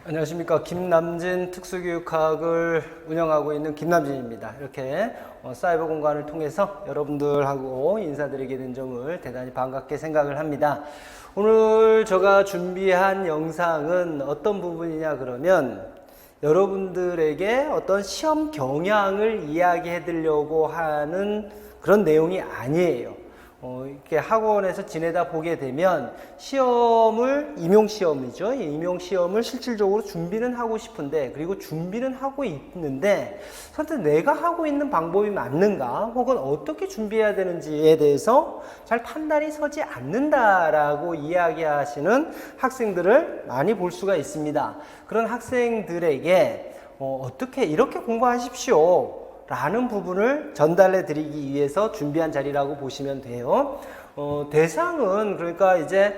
안녕하십니까. 김남진 특수교육학을 운영하고 있는 김남진입니다. 이렇게 사이버 공간을 통해서 여러분들하고 인사드리게 된 점을 대단히 반갑게 생각을 합니다. 오늘 제가 준비한 영상은 어떤 부분이냐 그러면 여러분들에게 어떤 시험 경향을 이야기해 드리려고 하는 그런 내용이 아니에요. 이렇게 학원에서 지내다 보게 되면 시험을, 임용시험이죠. 임용시험을 실질적으로 준비는 하고 싶은데, 그리고 준비는 하고 있는데, 선뜻 내가 하고 있는 방법이 맞는가, 혹은 어떻게 준비해야 되는지에 대해서 잘 판단이 서지 않는다라고 이야기하시는 학생들을 많이 볼 수가 있습니다. 그런 학생들에게 어떻게 이렇게 공부하십시오 라는 부분을 전달해 드리기 위해서 준비한 자리라고 보시면 돼요. 대상은 그러니까 이제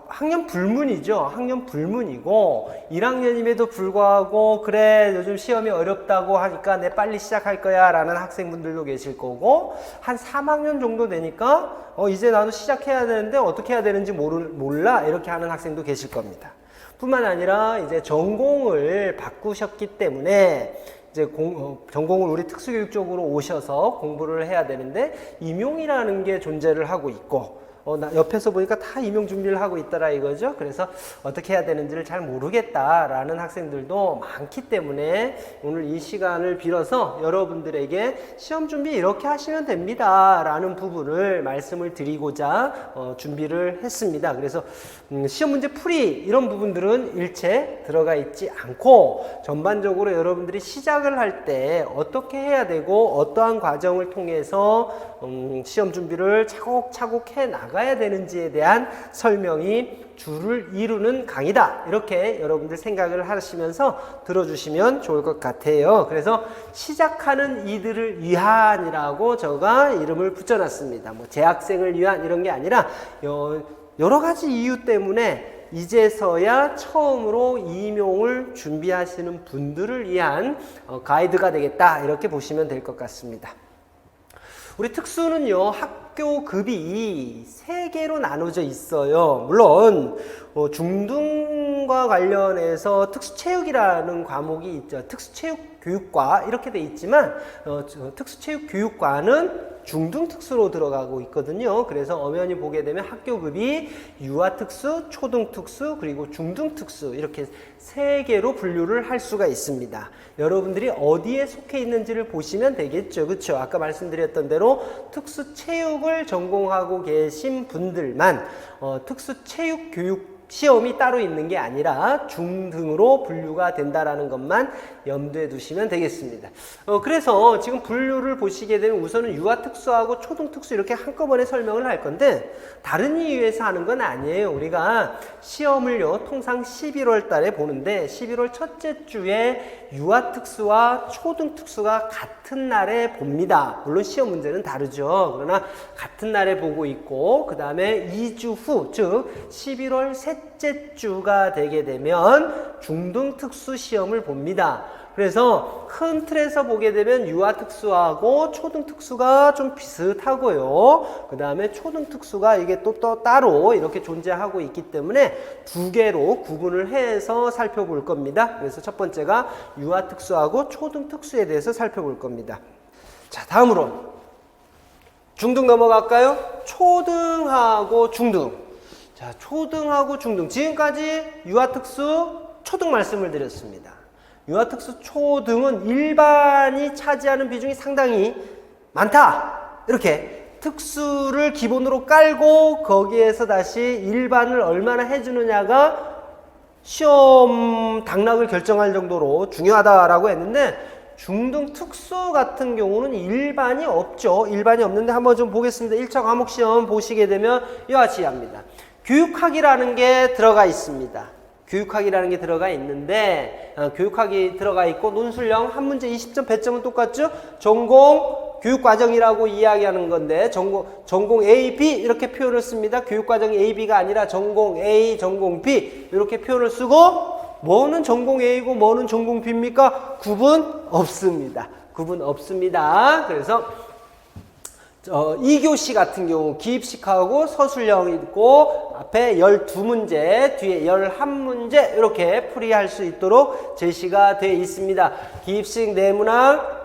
학년 불문이죠. 학년 불문이고 1학년임에도 불구하고 그래 요즘 시험이 어렵다고 하니까 내 빨리 시작할 거야 라는 학생분들도 계실 거고, 한 3학년 정도 되니까 이제 나도 시작해야 되는데 어떻게 해야 되는지 몰라 이렇게 하는 학생도 계실 겁니다. 뿐만 아니라 이제 전공을 바꾸셨기 때문에 이제 전공을 우리 특수교육 쪽으로 오셔서 공부를 해야 되는데 임용이라는 게 존재를 하고 있고, 나 옆에서 보니까 다 임용 준비를 하고 있더라 이거죠. 그래서 어떻게 해야 되는지를 잘 모르겠다라는 학생들도 많기 때문에 오늘 이 시간을 빌어서 여러분들에게 시험 준비 이렇게 하시면 됩니다 라는 부분을 말씀을 드리고자 준비를 했습니다. 그래서 시험 문제 풀이 이런 부분들은 일체 들어가 있지 않고, 전반적으로 여러분들이 시작을 할 때 어떻게 해야 되고 어떠한 과정을 통해서 시험 준비를 차곡차곡 해 나가야 되는지에 대한 설명이 주를 이루는 강의다, 이렇게 여러분들 생각을 하시면서 들어주시면 좋을 것 같아요. 그래서 시작하는 이들을 위한이라고 제가 이름을 붙여놨습니다. 뭐 재학생을 위한 이런 게 아니라 여러 가지 이유 때문에 이제서야 처음으로 임용을 준비하시는 분들을 위한 가이드가 되겠다, 이렇게 보시면 될 것 같습니다. 우리 특수는요, 학교급이 3개로 나눠져 있어요. 물론 중등과 관련해서 특수체육이라는 과목이 있죠. 특수체육교육과 이렇게 돼 있지만 특수체육교육과는 중등특수로 들어가고 있거든요. 그래서 엄연히 보게 되면 학교급이 유아특수, 초등특수, 그리고 중등특수 이렇게 3개로 분류를 할 수가 있습니다. 여러분들이 어디에 속해 있는지를 보시면 되겠죠. 그렇죠? 아까 말씀드렸던 대로 특수체육을 전공하고 계신 분들만 특수체육교육 시험이 따로 있는 게 아니라 중등으로 분류가 된다라는 것만 염두에 두시면 되겠습니다. 그래서 지금 분류를 보시게 되면 우선은 유아특수하고 초등특수 이렇게 한꺼번에 설명을 할 건데, 다른 이유에서 하는 건 아니에요. 우리가 시험을요, 통상 11월 달에 보는데 11월 첫째 주에 유아특수와 초등특수가 같은 날에 봅니다. 물론 시험 문제는 다르죠. 그러나 같은 날에 보고 있고, 그 다음에 2주 후, 즉 11월 셋째 주가 되게 되면 중등특수 시험을 봅니다. 그래서 큰 틀에서 보게 되면 유아특수하고 초등특수가 좀 비슷하고요. 그 다음에 초등특수가 이게 또 따로 이렇게 존재하고 있기 때문에 2개로 구분을 해서 살펴볼 겁니다. 그래서 첫 번째가 유아특수하고 초등특수에 대해서 살펴볼 겁니다. 자, 다음으로 중등 넘어갈까요? 초등하고 중등. 자, 초등하고 중등. 지금까지 유아특수, 초등 말씀을 드렸습니다. 유아특수, 초등은 일반이 차지하는 비중이 상당히 많다. 이렇게 특수를 기본으로 깔고 거기에서 다시 일반을 얼마나 해주느냐가 시험 당락을 결정할 정도로 중요하다라고 했는데, 중등 특수 같은 경우는 일반이 없죠. 일반이 없는데 한번 좀 보겠습니다. 1차 과목 시험 보시게 되면 이와 같이 합니다. 교육학이라는 게 들어가 있습니다. 교육학이라는 게 들어가 있는데, 교육학이 들어가 있고 논술형 한 문제 20점, 배점은 똑같죠? 전공 교육과정이라고 이야기하는 건데 전공 A, B 이렇게 표현을 씁니다. 교육과정이 A, B가 아니라 전공 A, 전공 B 이렇게 표현을 쓰고, 뭐는 전공 A고 뭐는 전공 B입니까? 구분 없습니다. 구분 없습니다. 그래서 2교시 같은 경우 기입식하고 서술형 있고 앞에 12문제, 뒤에 11문제 이렇게 풀이할 수 있도록 제시가 되어 있습니다. 기입식 네문항,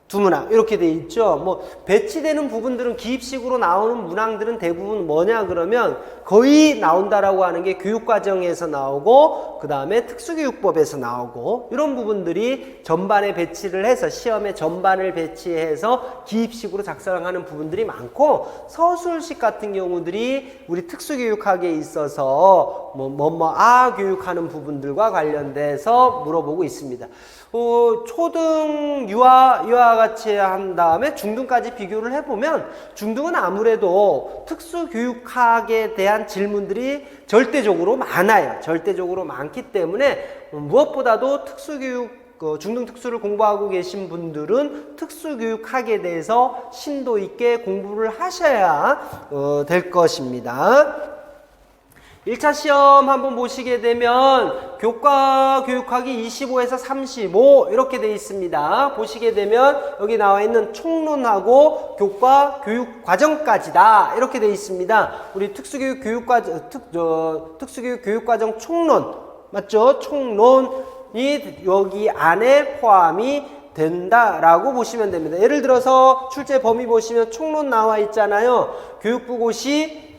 두문항 이렇게 돼 있죠. 뭐 배치되는 부분들은 기입식으로 나오는 문항들은 대부분 뭐냐 그러면 거의 나온다라고 하는 게 교육과정에서 나오고 그 다음에 특수교육법에서 나오고 이런 부분들이 전반에 배치를 해서 시험에 전반을 배치해서 기입식으로 작성하는 부분들이 많고 서술식 같은 경우들이 우리 특수교육학에 있어서 교육하는 부분들과 관련돼서 물어보고 있습니다. 초등 유아와 같이 한 다음에 중등까지 비교를 해보면 중등은 아무래도 특수교육학에 대한 질문들이 절대적으로 많아요. 절대적으로 많기 때문에 무엇보다도 중등 특수를 공부하고 계신 분들은 특수교육학에 대해서 심도 있게 공부를 하셔야 될 것입니다. 1차 시험 한번 보시게 되면 교과 교육학이 25에서 35 이렇게 되어 있습니다. 보시게 되면 여기 나와 있는 총론하고 교과 교육 과정까지다 이렇게 되어 있습니다. 우리 특수교육 교육 과정 총론 맞죠? 총론이 여기 안에 포함이 된다라고 보시면 됩니다. 예를 들어서 출제 범위 보시면 총론 나와 있잖아요. 교육부 고시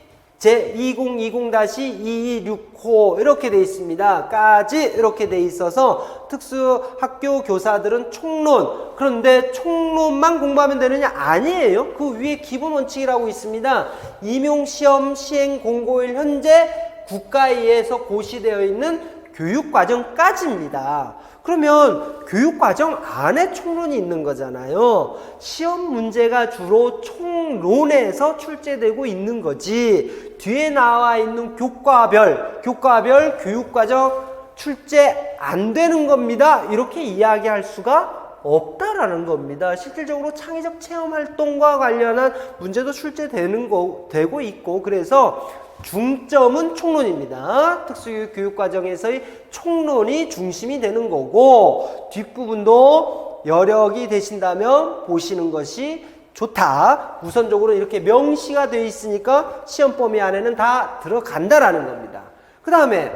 제2020-2265 이렇게 돼 있습니다. 까지 이렇게 돼 있어서 특수학교 교사들은 총론, 그런데 총론만 공부하면 되느냐? 아니에요. 그 위에 기본 원칙이라고 있습니다. 임용시험 시행 공고일 현재 국가에서 고시되어 있는 교육과정까지입니다. 그러면 교육과정 안에 총론이 있는 거잖아요. 시험 문제가 주로 총론에서 출제되고 있는 거지 뒤에 나와 있는 교과별 교육과정 출제 안 되는 겁니다. 이렇게 이야기할 수가 없다라는 겁니다. 실질적으로 창의적 체험활동과 관련한 문제도 되고 있고 그래서 중점은 총론입니다. 특수교육 교육과정에서의 총론이 중심이 되는 거고 뒷부분도 여력이 되신다면 보시는 것이 좋다. 우선적으로 이렇게 명시가 되어 있으니까 시험 범위 안에는 다 들어간다라는 겁니다. 그 다음에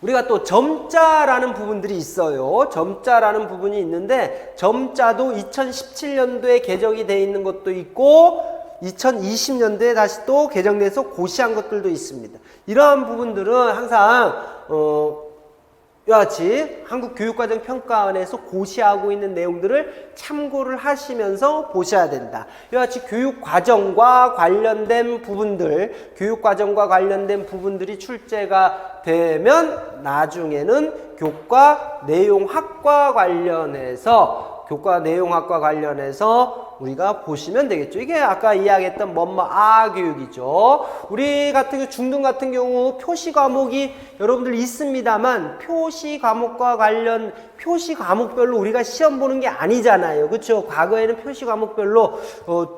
우리가 또 점자라는 부분들이 있어요. 점자라는 부분이 있는데 점자도 2017년도에 개정이 되어 있는 것도 있고 2020년도에 다시 또 개정돼서 고시한 것들도 있습니다. 이러한 부분들은 항상 이와 같이 한국교육과정평가원에서 고시하고 있는 내용들을 참고를 하시면서 보셔야 된다. 이와 같이 교육과정과 관련된 부분들이 출제가 되면 나중에는 교과 내용학과 관련해서 우리가 보시면 되겠죠. 이게 아까 이야기했던 교육이죠. 우리 같은 경우 중등 같은 경우 표시 과목이 여러분들 있습니다만 표시 과목별로 우리가 시험 보는 게 아니잖아요. 그렇죠? 과거에는 표시 과목별로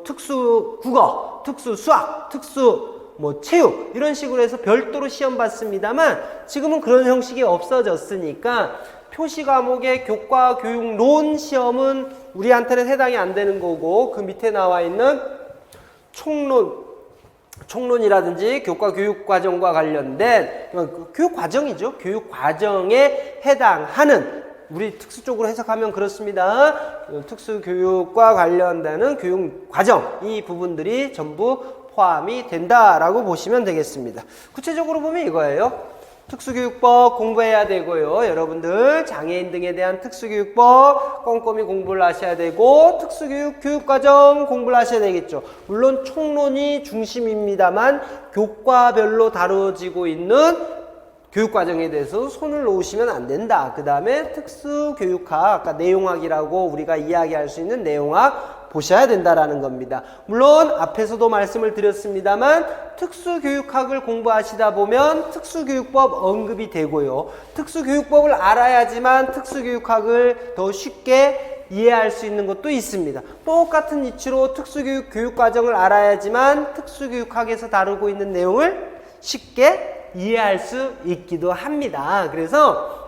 특수 국어, 특수 수학, 특수 체육 이런 식으로 해서 별도로 시험 봤습니다만 지금은 그런 형식이 없어졌으니까 표시 과목의 교과 교육론 시험은 우리한테는 해당이 안 되는 거고 그 밑에 나와 있는 총론이라든지 교과 교육 과정과 관련된 교육 과정이죠. 교육 과정에 해당하는 우리 특수 쪽으로 해석하면 그렇습니다. 특수 교육과 관련되는 교육 과정 이 부분들이 전부 포함이 된다라고 보시면 되겠습니다. 구체적으로 보면 이거예요. 특수교육법 공부해야 되고요. 여러분들 장애인 등에 대한 특수교육법 꼼꼼히 공부를 하셔야 되고 특수교육 교육과정 공부를 하셔야 되겠죠. 물론 총론이 중심입니다만 교과별로 다뤄지고 있는 교육과정에 대해서 손을 놓으시면 안 된다. 그 다음에 특수교육학, 아까 내용학이라고 우리가 이야기할 수 있는 내용학 보셔야 된다라는 겁니다. 물론 앞에서도 말씀을 드렸습니다만 특수교육학을 공부하시다 보면 특수교육법 언급이 되고요. 특수교육법을 알아야지만 특수교육학을 더 쉽게 이해할 수 있는 것도 있습니다. 똑같은 이치로 특수교육 교육과정을 알아야지만 특수교육학에서 다루고 있는 내용을 쉽게 이해할 수 있기도 합니다. 그래서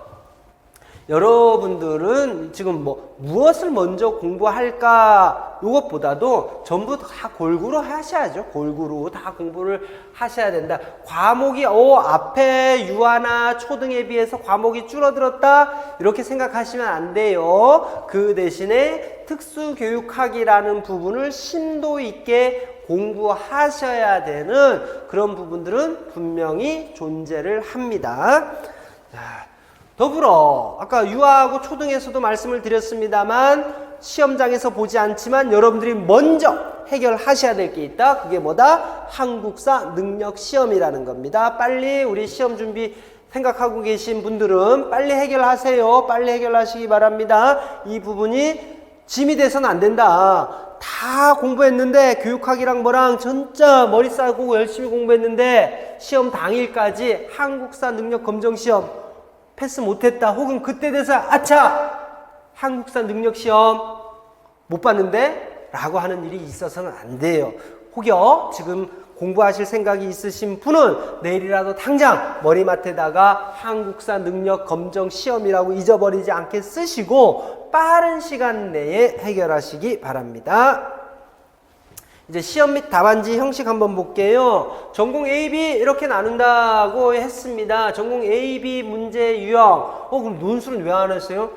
여러분들은 지금 뭐 무엇을 먼저 공부할까 이것보다도 전부 다 골고루 하셔야죠. 골고루 다 공부를 하셔야 된다. 과목이 앞에 유아나 초등에 비해서 과목이 줄어들었다 이렇게 생각하시면 안 돼요. 그 대신에 특수교육학이라는 부분을 심도 있게 공부하셔야 되는 그런 부분들은 분명히 존재를 합니다. 자, 더불어 아까 유아하고 초등에서도 말씀을 드렸습니다만 시험장에서 보지 않지만 여러분들이 먼저 해결하셔야 될 게 있다. 그게 뭐다? 한국사 능력 시험이라는 겁니다. 빨리 우리 시험 준비 생각하고 계신 분들은 빨리 해결하세요. 빨리 해결하시기 바랍니다. 이 부분이 짐이 돼서는 안 된다. 다 공부했는데 교육학이랑 뭐랑 진짜 머리 싸고 열심히 공부했는데 시험 당일까지 한국사 능력 검정 시험 패스 못했다. 혹은 그때 돼서 아차! 한국사 능력 시험 못 봤는데? 라고 하는 일이 있어서는 안 돼요. 혹여 지금 공부하실 생각이 있으신 분은 내일이라도 당장 머리맡에다가 한국사 능력 검정 시험이라고 잊어버리지 않게 쓰시고 빠른 시간 내에 해결하시기 바랍니다. 이제 시험 및 답안지 형식 한번 볼게요. 전공 A, B 이렇게 나눈다고 했습니다. 전공 A, B 문제 유형. 그럼 논술은 왜 안 했어요?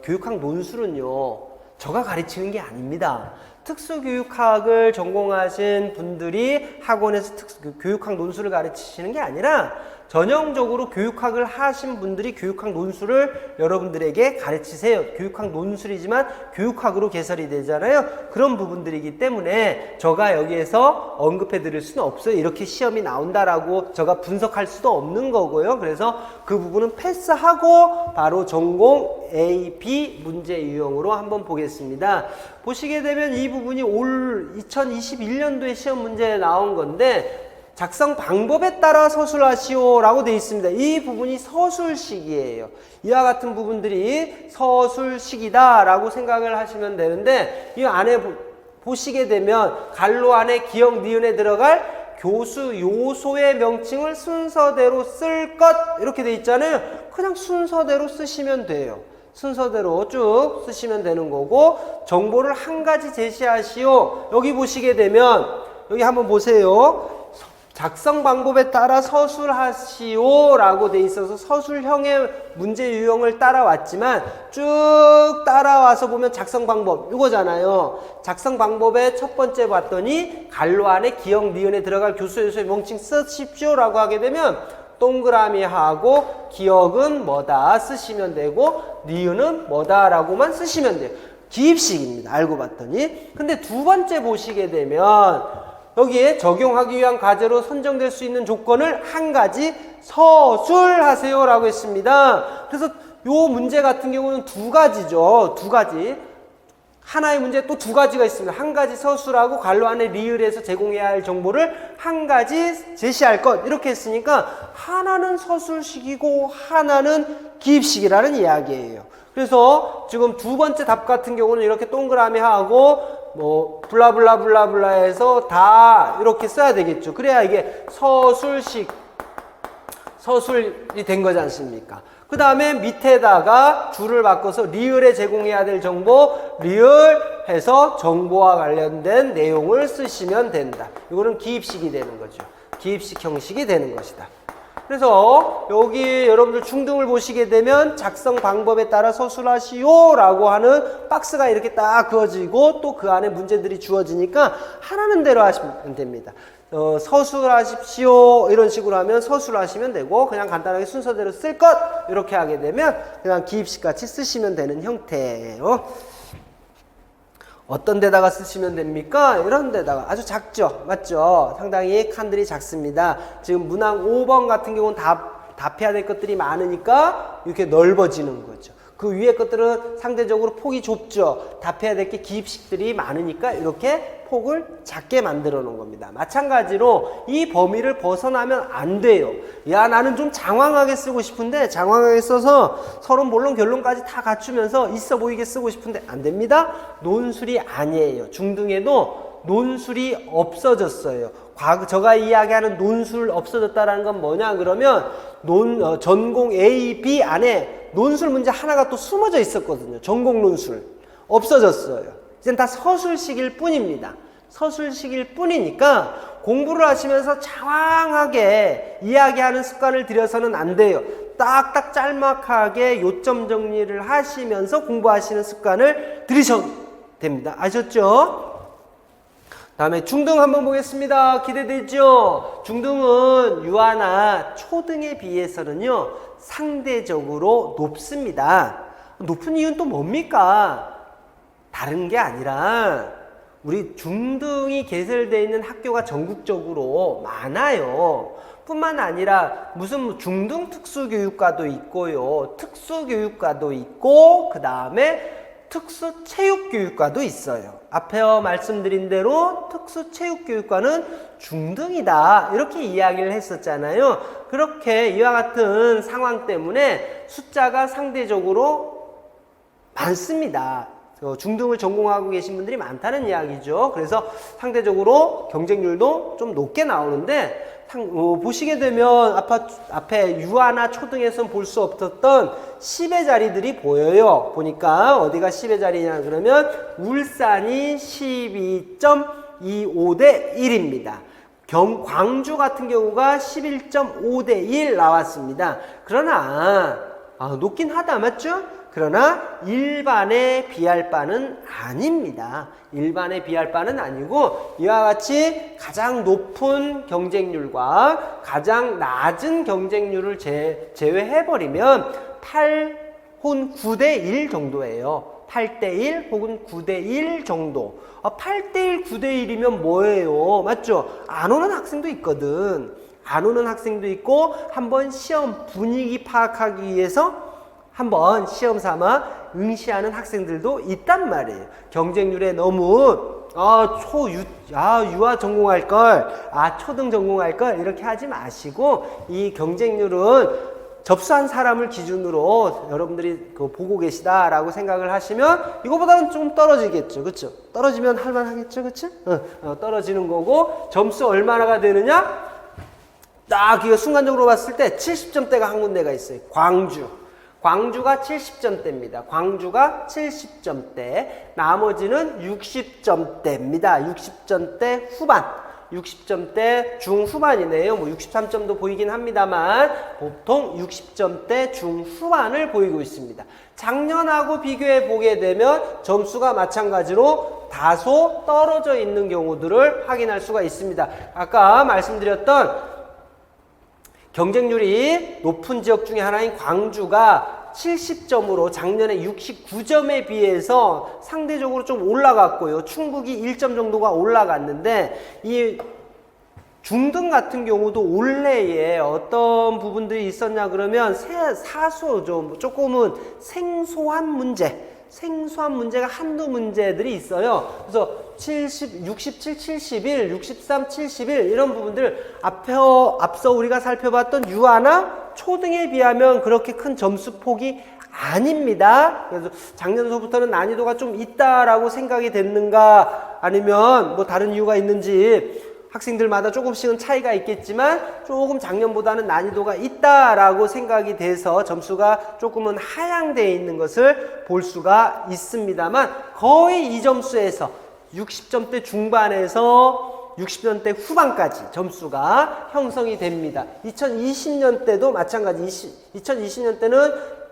교육학 논술은요, 제가 가르치는 게 아닙니다. 특수교육학을 전공하신 분들이 학원에서 교육학 논술을 가르치시는 게 아니라 전형적으로 교육학을 하신 분들이 교육학 논술을 여러분들에게 가르치세요. 교육학 논술이지만 교육학으로 개설이 되잖아요. 그런 부분들이기 때문에 제가 여기에서 언급해 드릴 수는 없어요. 이렇게 시험이 나온다라고 제가 분석할 수도 없는 거고요. 그래서 그 부분은 패스하고 바로 전공 A, B 문제 유형으로 한번 보겠습니다. 보시게 되면 이 부분이 올 2021년도에 시험 문제에 나온 건데 작성 방법에 따라 서술하시오 라고 되어 있습니다. 이 부분이 서술식이에요. 이와 같은 부분들이 서술식이다 라고 생각을 하시면 되는데 이 안에 보시게 되면 갈로 안에 기역, 니은에 들어갈 교수 요소의 명칭을 순서대로 쓸 것 이렇게 되어 있잖아요. 그냥 순서대로 쓰시면 돼요. 순서대로 쭉 쓰시면 되는 거고 정보를 한 가지 제시하시오. 여기 보시게 되면 여기 한번 보세요. 작성 방법에 따라 서술하시오 라고 돼 있어서 서술형의 문제 유형을 따라왔지만 쭉 따라와서 보면 작성 방법 이거잖아요. 작성 방법의 첫 번째 봤더니 갈로 안에 기역, 니은에 들어갈 교수 요소의 명칭 쓰십시오 라고 하게 되면 동그라미 하고 기역은 뭐다 쓰시면 되고 니은은 뭐다 라고만 쓰시면 돼요. 기입식입니다. 알고 봤더니. 근데 두 번째 보시게 되면 여기에 적용하기 위한 과제로 선정될 수 있는 조건을 한 가지 서술하세요 라고 했습니다. 그래서 요 문제 같은 경우는 두 가지죠. 두 가지. 하나의 문제 또 두 가지가 있습니다. 한 가지 서술하고 갈로 안에 리을에서 제공해야 할 정보를 한 가지 제시할 것 이렇게 했으니까 하나는 서술식이고 하나는 기입식이라는 이야기예요. 그래서 지금 두 번째 답 같은 경우는 이렇게 동그라미 하고 뭐 블라블라블라블라 해서 다 이렇게 써야 되겠죠. 그래야 이게 서술이 된 거지 않습니까? 그 다음에 밑에다가 줄을 바꿔서 리을에 제공해야 될 정보 리을 해서 정보와 관련된 내용을 쓰시면 된다. 이거는 기입식이 되는 거죠. 기입식 형식이 되는 것이다. 그래서 여기 여러분들 중등을 보시게 되면 작성 방법에 따라 서술하시오 라고 하는 박스가 이렇게 딱 그어지고 또 그 안에 문제들이 주어지니까 하라는 대로 하시면 됩니다. 서술하십시오 이런 식으로 하면 서술하시면 되고 그냥 간단하게 순서대로 쓸 것 이렇게 하게 되면 그냥 기입식 같이 쓰시면 되는 형태예요. 어떤 데다가 쓰시면 됩니까? 이런 데다가 아주 작죠? 맞죠? 상당히 칸들이 작습니다. 지금 문항 5번 같은 경우는 답해야 될 것들이 많으니까 이렇게 넓어지는 거죠. 그 위에 것들은 상대적으로 폭이 좁죠. 답해야 될 게 기입식들이 많으니까 이렇게 폭을 작게 만들어 놓은 겁니다. 마찬가지로 이 범위를 벗어나면 안 돼요. 야, 나는 좀 장황하게 쓰고 싶은데 장황하게 써서 서론, 본론, 결론까지 다 갖추면서 있어 보이게 쓰고 싶은데 안 됩니다. 논술이 아니에요. 중등에도 논술이 없어졌어요. 제가 이야기하는 논술 없어졌다라는 건 뭐냐 그러면 전공 A, B 안에 논술 문제 하나가 또 숨어져 있었거든요. 전공 논술. 없어졌어요. 이젠 다 서술식일 뿐입니다. 서술식일 뿐이니까 공부를 하시면서 장황하게 이야기하는 습관을 들여서는 안 돼요. 딱딱 짤막하게 요점 정리를 하시면서 공부하시는 습관을 들이셔도 됩니다. 아셨죠? 다음에 중등 한번 보겠습니다. 기대되죠? 중등은 유아나 초등에 비해서는요, 상대적으로 높습니다. 높은 이유는 또 뭡니까? 다른 게 아니라 우리 중등이 개설되어 있는 학교가 전국적으로 많아요. 뿐만 아니라 무슨 중등 특수교육과도 있고요. 특수교육과도 있고 그 다음에 특수체육교육과도 있어요. 앞에 말씀드린 대로 특수체육교육과는 중등이다 이렇게 이야기를 했었잖아요. 그렇게 이와 같은 상황 때문에 숫자가 상대적으로 많습니다. 중등을 전공하고 계신 분들이 많다는 이야기죠. 그래서 상대적으로 경쟁률도 좀 높게 나오는데 보시게 되면 앞에 유아나 초등에서는 볼 수 없었던 10의 자리들이 보여요. 보니까 어디가 10의 자리냐 그러면 울산이 12.25대 1입니다. 광주 같은 경우가 11.5대 1 나왔습니다. 그러나 높긴 하다 맞죠? 그러나 일반에 비할 바는 아닙니다. 일반에 비할 바는 아니고 이와 같이 가장 높은 경쟁률과 가장 낮은 경쟁률을 제외해버리면 8혹은 9대 1 정도예요. 8대 1 혹은 9대 1 정도. 8대 1, 9대 1이면 뭐예요? 맞죠? 안 오는 학생도 있거든. 안 오는 학생도 있고 한번 시험 분위기 파악하기 위해서 한번 시험 삼아 응시하는 학생들도 있단 말이에요. 경쟁률에 너무 유아 전공할 걸, 초등 전공할 걸 이렇게 하지 마시고 이 경쟁률은 접수한 사람을 기준으로 여러분들이 보고 계시다라고 생각을 하시면 이거보다는 좀 떨어지겠죠. 그렇죠? 떨어지면 할만하겠죠. 그렇죠? 떨어지는 거고 점수 얼마나가 되느냐? 딱 이거 순간적으로 봤을 때 70점대가 한 군데가 있어요. 광주가 70점대입니다. 광주가 70점대, 나머지는 60점대입니다. 60점대 후반, 60점대 중후반이네요. 63점도 보이긴 합니다만 보통 60점대 중후반을 보이고 있습니다. 작년하고 비교해 보게 되면 점수가 마찬가지로 다소 떨어져 있는 경우들을 확인할 수가 있습니다. 아까 말씀드렸던 경쟁률이 높은 지역 중에 하나인 광주가 70점으로 작년에 69점에 비해서 상대적으로 좀 올라갔고요. 충북이 1점 정도가 올라갔는데 이 중등 같은 경우도 올해에 어떤 부분들이 있었냐 그러면 조금은 생소한 문제가 한두 문제들이 있어요. 그래서 67, 71, 63, 71 이런 부분들 앞서 우리가 살펴봤던 유아나 초등에 비하면 그렇게 큰 점수 폭이 아닙니다. 그래서 작년서부터는 난이도가 좀 있다라고 생각이 됐는가 아니면 뭐 다른 이유가 있는지 학생들마다 조금씩은 차이가 있겠지만 조금 작년보다는 난이도가 있다라고 생각이 돼서 점수가 조금은 하향되어 있는 것을 볼 수가 있습니다만 거의 이 점수에서 60점대 중반에서 60점대 후반까지 점수가 형성이 됩니다. 2020년 때도 마찬가지 2020년 때는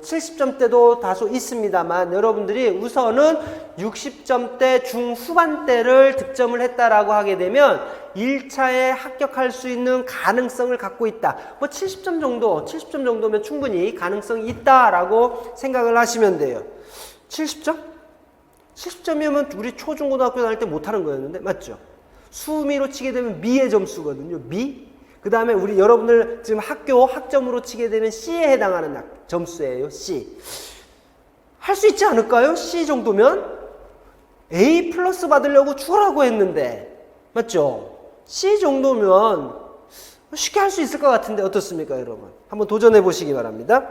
70점대도 다소 있습니다만 여러분들이 우선은 60점대 중후반대를 득점을 했다라고 하게 되면 1차에 합격할 수 있는 가능성을 갖고 있다. 70점 정도면 충분히 가능성이 있다라고 생각을 하시면 돼요. 70점? 70점이면 우리 초중고등학교 다닐 때 못하는 거였는데 맞죠? 수미로 치게 되면 미의 점수거든요. 미? 그 다음에 우리 여러분들 지금 학점으로 치게 되면 C에 해당하는 점수예요. C. 할 수 있지 않을까요? C 정도면? A 플러스 받으려고 죽으라고 했는데 맞죠? C 정도면 쉽게 할 수 있을 것 같은데 어떻습니까 여러분? 한번 도전해 보시기 바랍니다.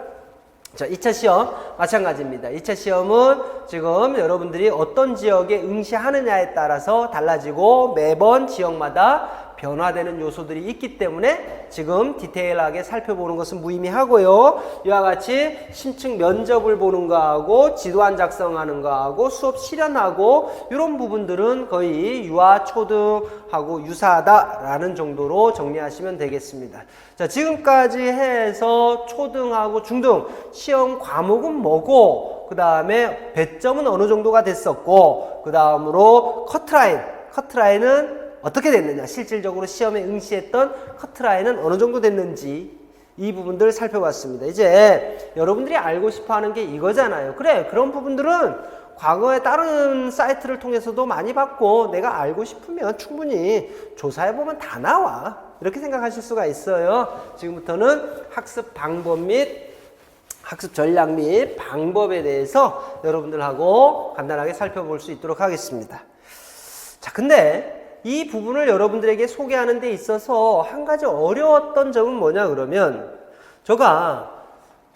자, 2차 시험 마찬가지입니다. 2차 시험은 지금 여러분들이 어떤 지역에 응시하느냐에 따라서 달라지고 매번 지역마다 변화되는 요소들이 있기 때문에 지금 디테일하게 살펴보는 것은 무의미하고요. 이와 같이 심층 면접을 보는 거하고 지도안 작성하는 거하고 수업 실현하고 이런 부분들은 거의 유아 초등하고 유사하다라는 정도로 정리하시면 되겠습니다. 자, 지금까지 해서 초등하고 중등 시험 과목은 뭐고, 그 다음에 배점은 어느 정도가 됐었고, 그 다음으로 커트라인은 어떻게 됐느냐, 실질적으로 시험에 응시했던 커트라인은 어느 정도 됐는지, 이 부분들을 살펴봤습니다. 이제 여러분들이 알고 싶어 하는 게 이거잖아요. 그래, 그런 부분들은 과거에 다른 사이트를 통해서도 많이 봤고, 내가 알고 싶으면 충분히 조사해보면 다 나와. 이렇게 생각하실 수가 있어요. 지금부터는 학습 방법 및 학습 전략 및 방법에 대해서 여러분들하고 간단하게 살펴볼 수 있도록 하겠습니다. 자, 근데 이 부분을 여러분들에게 소개하는 데 있어서 한 가지 어려웠던 점은 뭐냐 그러면, 제가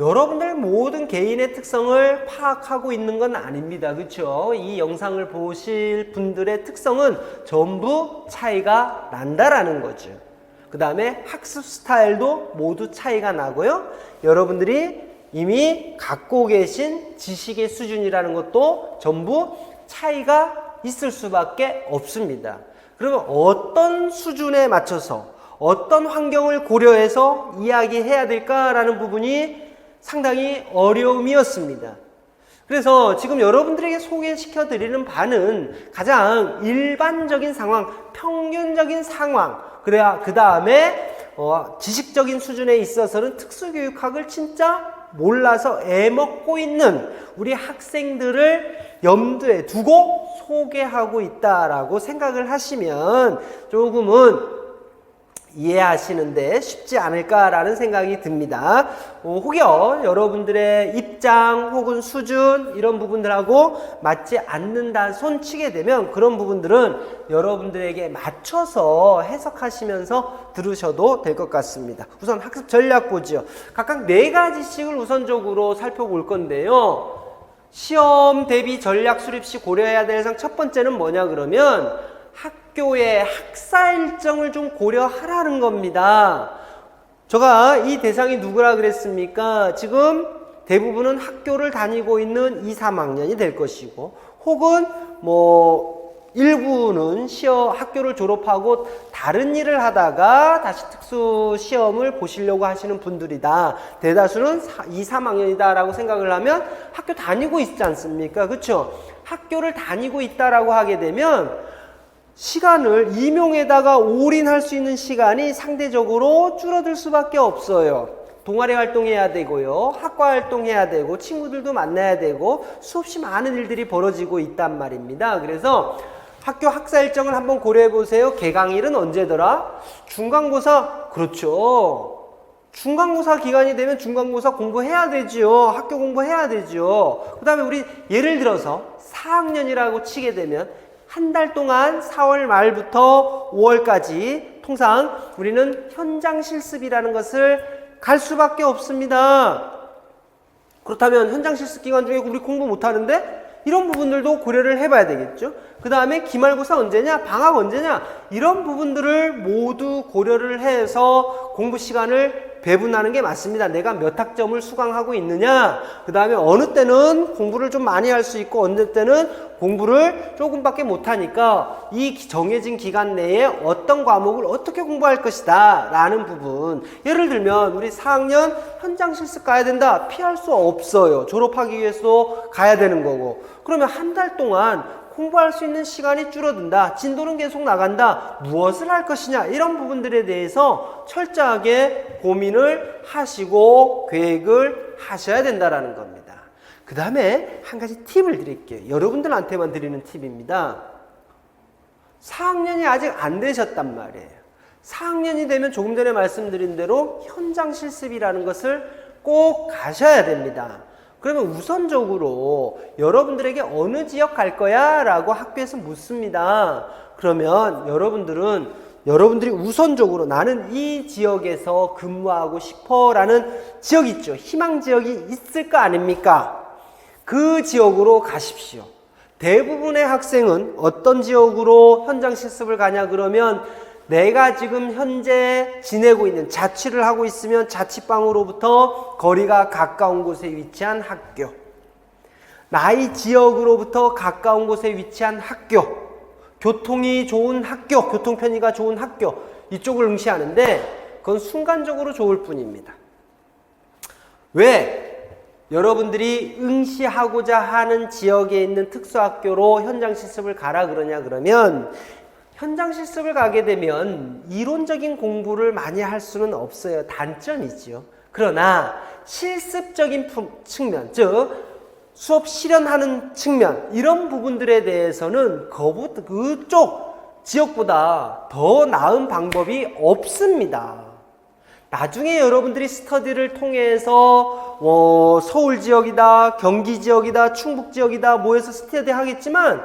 여러분들 모든 개인의 특성을 파악하고 있는 건 아닙니다. 그렇죠? 이 영상을 보실 분들의 특성은 전부 차이가 난다라는 거죠. 그 다음에 학습 스타일도 모두 차이가 나고요. 여러분들이 이미 갖고 계신 지식의 수준이라는 것도 전부 차이가 있을 수밖에 없습니다. 그러면 어떤 수준에 맞춰서 어떤 환경을 고려해서 이야기해야 될까라는 부분이 상당히 어려움이었습니다. 그래서 지금 여러분들에게 소개시켜 드리는 바는 가장 일반적인 상황, 평균적인 상황, 그래야 그 다음에 지식적인 수준에 있어서는 특수교육학을 진짜 몰라서 애먹고 있는 우리 학생들을 염두에 두고 소개하고 있다라고 생각을 하시면 조금은 이해하시는데 쉽지 않을까라는 생각이 듭니다. 혹여 여러분들의 입장 혹은 수준 이런 부분들하고 맞지 않는다 손치게 되면 그런 부분들은 여러분들에게 맞춰서 해석하시면서 들으셔도 될 것 같습니다. 우선 학습 전략 보죠. 각각 4가지씩을 우선적으로 살펴볼 건데요. 시험 대비 전략 수립 시 고려해야 될 사항 첫 번째는 뭐냐 그러면 학교의 학사 일정을 좀 고려하라는 겁니다. 제가 이 대상이 누구라 그랬습니까? 지금 대부분은 학교를 다니고 있는 2, 3학년이 될 것이고, 혹은 일부는 학교를 졸업하고 다른 일을 하다가 다시 특수 시험을 보시려고 하시는 분들이다. 대다수는 2, 3학년이다 라고 생각을 하면 학교 다니고 있지 않습니까? 그렇죠? 학교를 다니고 있다라고 하게 되면 시간을 임용에다가 올인할 수 있는 시간이 상대적으로 줄어들 수밖에 없어요. 동아리 활동해야 되고요, 학과 활동해야 되고, 친구들도 만나야 되고, 수없이 많은 일들이 벌어지고 있단 말입니다. 그래서 학교 학사 일정을 한번 고려해 보세요. 개강일은 언제더라? 중간고사. 그렇죠. 중간고사 기간이 되면 중간고사 공부해야 되죠. 학교 공부해야 되죠. 그 다음에 우리 예를 들어서 4학년이라고 치게 되면 한 달 동안 4월 말부터 5월까지 통상 우리는 현장 실습이라는 것을 갈 수밖에 없습니다. 그렇다면 현장 실습 기간 중에 우리 공부 못하는데 이런 부분들도 고려를 해봐야 되겠죠. 그 다음에 기말고사 언제냐, 방학 언제냐, 이런 부분들을 모두 고려를 해서 공부 시간을 배분하는 게 맞습니다. 내가 몇 학점을 수강하고 있느냐, 그 다음에 어느 때는 공부를 좀 많이 할 수 있고 어느 때는 공부를 조금밖에 못하니까 이 정해진 기간 내에 어떤 과목을 어떻게 공부할 것이다 라는 부분. 예를 들면 우리 4학년 현장 실습 가야 된다, 피할 수 없어요. 졸업하기 위해서 가야 되는 거고. 그러면 한 달 동안 공부할 수 있는 시간이 줄어든다, 진도는 계속 나간다, 무엇을 할 것이냐, 이런 부분들에 대해서 철저하게 고민을 하시고 계획을 하셔야 된다라는 겁니다. 그 다음에 한 가지 팁을 드릴게요. 여러분들한테만 드리는 팁입니다. 4학년이 아직 안 되셨단 말이에요. 4학년이 되면 조금 전에 말씀드린 대로 현장 실습이라는 것을 꼭 가셔야 됩니다. 그러면 우선적으로 여러분들에게 어느 지역 갈 거야? 라고 학교에서 묻습니다. 그러면 여러분들이 우선적으로 나는 이 지역에서 근무하고 싶어 라는 지역이 있죠. 희망 지역이 있을 거 아닙니까? 그 지역으로 가십시오. 대부분의 학생은 어떤 지역으로 현장 실습을 가냐 그러면 내가 지금 현재 지내고 있는 자취를 하고 있으면 자취방으로부터 거리가 가까운 곳에 위치한 학교, 나의 지역으로부터 가까운 곳에 위치한 학교, 교통이 좋은 학교, 교통 편의가 좋은 학교, 이쪽을 응시하는데 그건 순간적으로 좋을 뿐입니다. 왜 여러분들이 응시하고자 하는 지역에 있는 특수학교로 현장 실습을 가라 그러냐 그러면, 현장 실습을 가게 되면 이론적인 공부를 많이 할 수는 없어요. 단점이지요. 그러나 실습적인 측면, 즉 수업 실현하는 측면, 이런 부분들에 대해서는 그쪽 지역보다 더 나은 방법이 없습니다. 나중에 여러분들이 스터디를 통해서 서울 지역이다, 경기 지역이다, 충북 지역이다 모여서 스터디 하겠지만,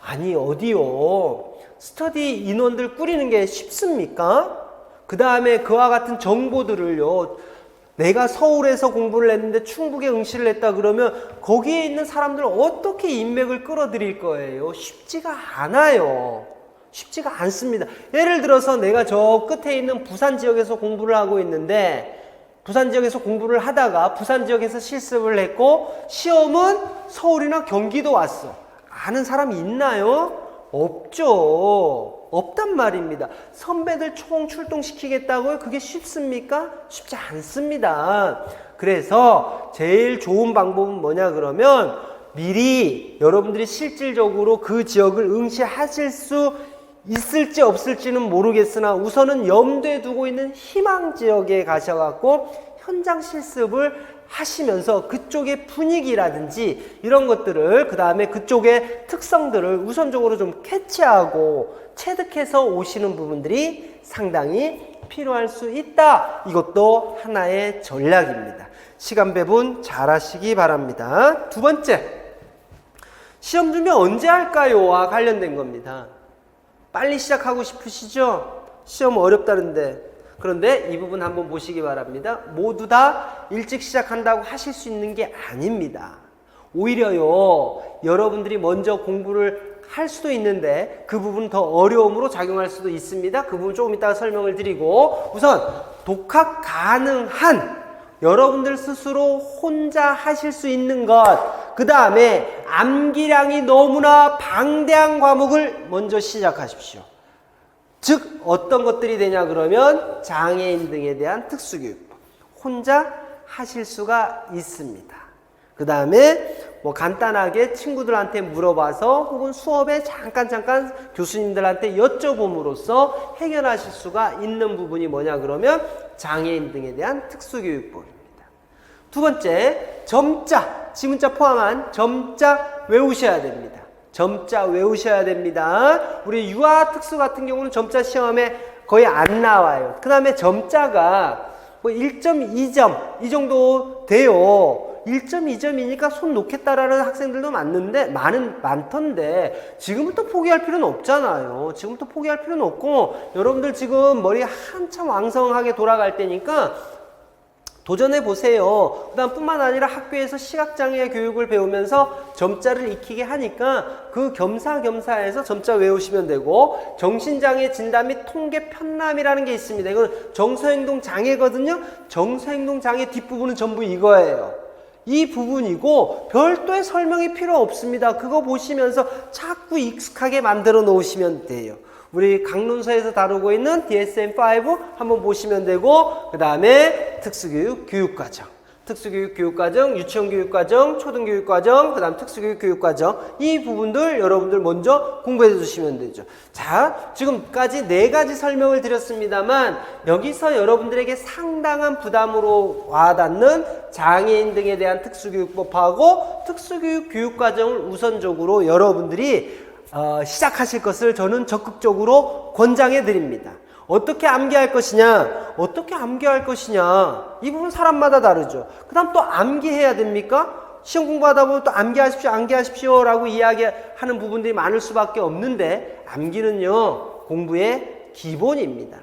아니 어디요? 스터디 인원들 꾸리는 게 쉽습니까? 그 다음에 그와 같은 정보들을요, 내가 서울에서 공부를 했는데 충북에 응시를 했다 그러면 거기에 있는 사람들 어떻게 인맥을 끌어들일 거예요? 쉽지가 않아요. 쉽지가 않습니다. 예를 들어서 내가 저 끝에 있는 부산 지역에서 공부를 하고 있는데, 부산 지역에서 공부를 하다가 부산 지역에서 실습을 했고 시험은 서울이나 경기도 왔어. 아는 사람이 있나요? 없죠. 없단 말입니다. 선배들 총 출동시키겠다고요? 그게 쉽습니까? 쉽지 않습니다. 그래서 제일 좋은 방법은 뭐냐 그러면, 미리 여러분들이 실질적으로 그 지역을 응시하실 수 있을지 없을지는 모르겠으나 우선은 염두에 두고 있는 희망 지역에 가셔갖고 현장 실습을 하시면서 그쪽의 분위기라든지 이런 것들을, 그 다음에 그쪽의 특성들을 우선적으로 좀 캐치하고 체득해서 오시는 부분들이 상당히 필요할 수 있다. 이것도 하나의 전략입니다. 시간 배분 잘 하시기 바랍니다. 두 번째, 시험 준비 언제 할까요?와 관련된 겁니다. 빨리 시작하고 싶으시죠? 시험 어렵다는데. 그런데 이 부분 한번 보시기 바랍니다. 모두 다 일찍 시작한다고 하실 수 있는 게 아닙니다. 오히려요, 여러분들이 먼저 공부를 할 수도 있는데 그 부분 더 어려움으로 작용할 수도 있습니다. 그 부분 조금 이따가 설명을 드리고, 우선 독학 가능한 여러분들 스스로 혼자 하실 수 있는 것, 그 다음에 암기량이 너무나 방대한 과목을 먼저 시작하십시오. 즉 어떤 것들이 되냐 그러면 장애인 등에 대한 특수교육법 혼자 하실 수가 있습니다. 그 다음에 뭐 간단하게 친구들한테 물어봐서 혹은 수업에 잠깐 교수님들한테 여쭤봄으로써 해결하실 수가 있는 부분이 뭐냐 그러면 장애인 등에 대한 특수교육법입니다. 두 번째, 점자, 지문자 포함한 점자 외우셔야 됩니다. 점자 외우셔야 됩니다. 우리 유아 특수 같은 경우는 점자 시험에 거의 안 나와요. 그 다음에 점자가 뭐 1.2점 이 정도 돼요. 1.2점이니까 손 놓겠다라는 학생들도 많던데 지금부터 포기할 필요는 없잖아요. 지금부터 포기할 필요는 없고, 여러분들 지금 머리 한참 왕성하게 돌아갈 때니까 도전해 보세요. 그다음 뿐만 아니라 학교에서 시각장애 교육을 배우면서 점자를 익히게 하니까 그 겸사겸사해서 점자 외우시면 되고, 정신장애 진단 및 통계 편람이라는 게 있습니다. 이건 정서행동 장애거든요. 정서행동 장애 뒷부분은 전부 이거예요. 이 부분이고 별도의 설명이 필요 없습니다. 그거 보시면서 자꾸 익숙하게 만들어 놓으시면 돼요. 우리 강론서에서 다루고 있는 DSM-5 한번 보시면 되고, 그 다음에 특수교육 교육과정, 특수교육 교육과정, 유치원 교육과정, 초등교육과정, 그 다음 특수교육 교육과정, 이 부분들 여러분들 먼저 공부해 주시면 되죠. 자, 지금까지 4가지 설명을 드렸습니다만 여기서 여러분들에게 상당한 부담으로 와닿는 장애인 등에 대한 특수교육법하고 특수교육 교육과정을 우선적으로 여러분들이 시작하실 것을 저는 적극적으로 권장해 드립니다. 어떻게 암기할 것이냐, 어떻게 암기할 것이냐, 이 부분 사람마다 다르죠. 그 다음 또 암기해야 됩니까? 시험 공부하다 보면 또 암기하십시오, 암기하십시오 라고 이야기하는 부분들이 많을 수밖에 없는데, 암기는요 공부의 기본입니다.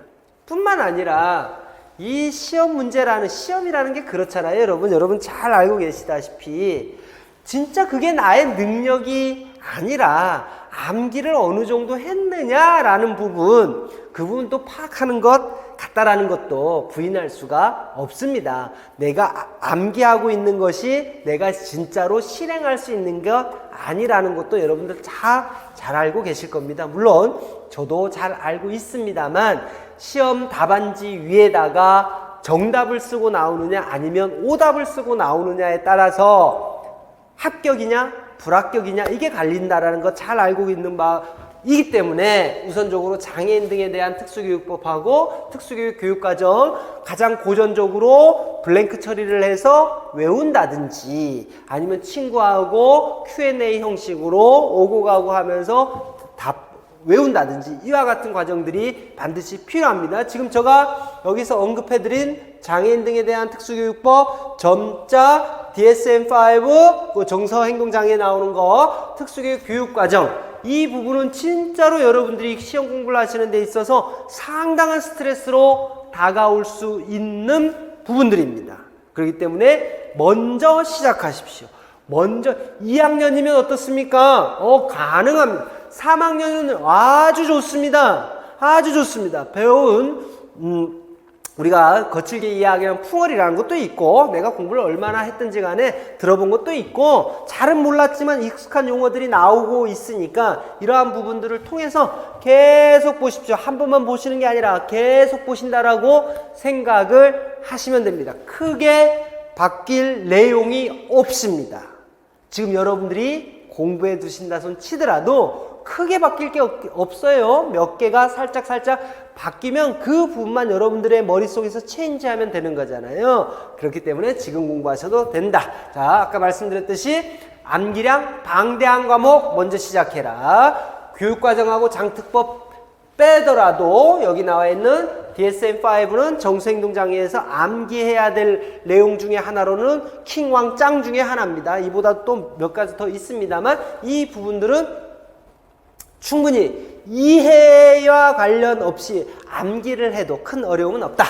뿐만 아니라 이 시험이라는 게 그렇잖아요. 여러분 잘 알고 계시다시피 진짜 그게 나의 능력이 아니라 암기를 어느 정도 했느냐라는 부분, 그 부분도 파악하는 것 같다라는 것도 부인할 수가 없습니다. 내가 암기하고 있는 것이 내가 진짜로 실행할 수 있는 것 아니라는 것도 여러분들 잘 알고 계실 겁니다. 물론 저도 잘 알고 있습니다만 시험 답안지 위에다가 정답을 쓰고 나오느냐 아니면 오답을 쓰고 나오느냐에 따라서 합격이냐 불합격이냐 이게 갈린다라는 거 잘 알고 있는 바이기 때문에 우선적으로 장애인 등에 대한 특수교육법하고 특수교육 교육과정 가장 고전적으로 블랭크 처리를 해서 외운다든지 아니면 친구하고 Q&A 형식으로 오고 가고 하면서 답 외운다든지 이와 같은 과정들이 반드시 필요합니다. 지금 제가 여기서 언급해드린 장애인 등에 대한 특수교육법, 점자, DSM-5, 정서행동장애 나오는 거, 특수교육 교육과정 이 부분은 진짜로 여러분들이 시험 공부를 하시는 데 있어서 상당한 스트레스로 다가올 수 있는 부분들입니다. 그렇기 때문에 먼저 시작하십시오. 먼저 2학년이면 어떻습니까? 가능합니다. 3학년은 아주 좋습니다. 아주 좋습니다. 배운 우리가 거칠게 이야기하면 풍월이라는 것도 있고 내가 공부를 얼마나 했든지 간에 들어본 것도 있고 잘은 몰랐지만 익숙한 용어들이 나오고 있으니까 이러한 부분들을 통해서 계속 보십시오. 한 번만 보시는 게 아니라 계속 보신다라고 생각을 하시면 됩니다. 크게 바뀔 내용이 없습니다. 지금 여러분들이 공부해 두신다 손 치더라도 크게 바뀔 게 없어요. 몇 개가 살짝 바뀌면 그 부분만 여러분들의 머릿속에서 체인지하면 되는 거잖아요. 그렇기 때문에 지금 공부하셔도 된다. 자, 아까 말씀드렸듯이 암기량 방대한 과목 먼저 시작해라. 교육과정하고 장특법 빼더라도 여기 나와 있는 DSM-5는 정서행동장애에서 암기해야 될 내용 중에 하나로는 킹왕짱 중에 하나입니다. 이보다 또 몇 가지 더 있습니다만 이 부분들은 충분히 이해와 관련 없이 암기를 해도 큰 어려움은 없다.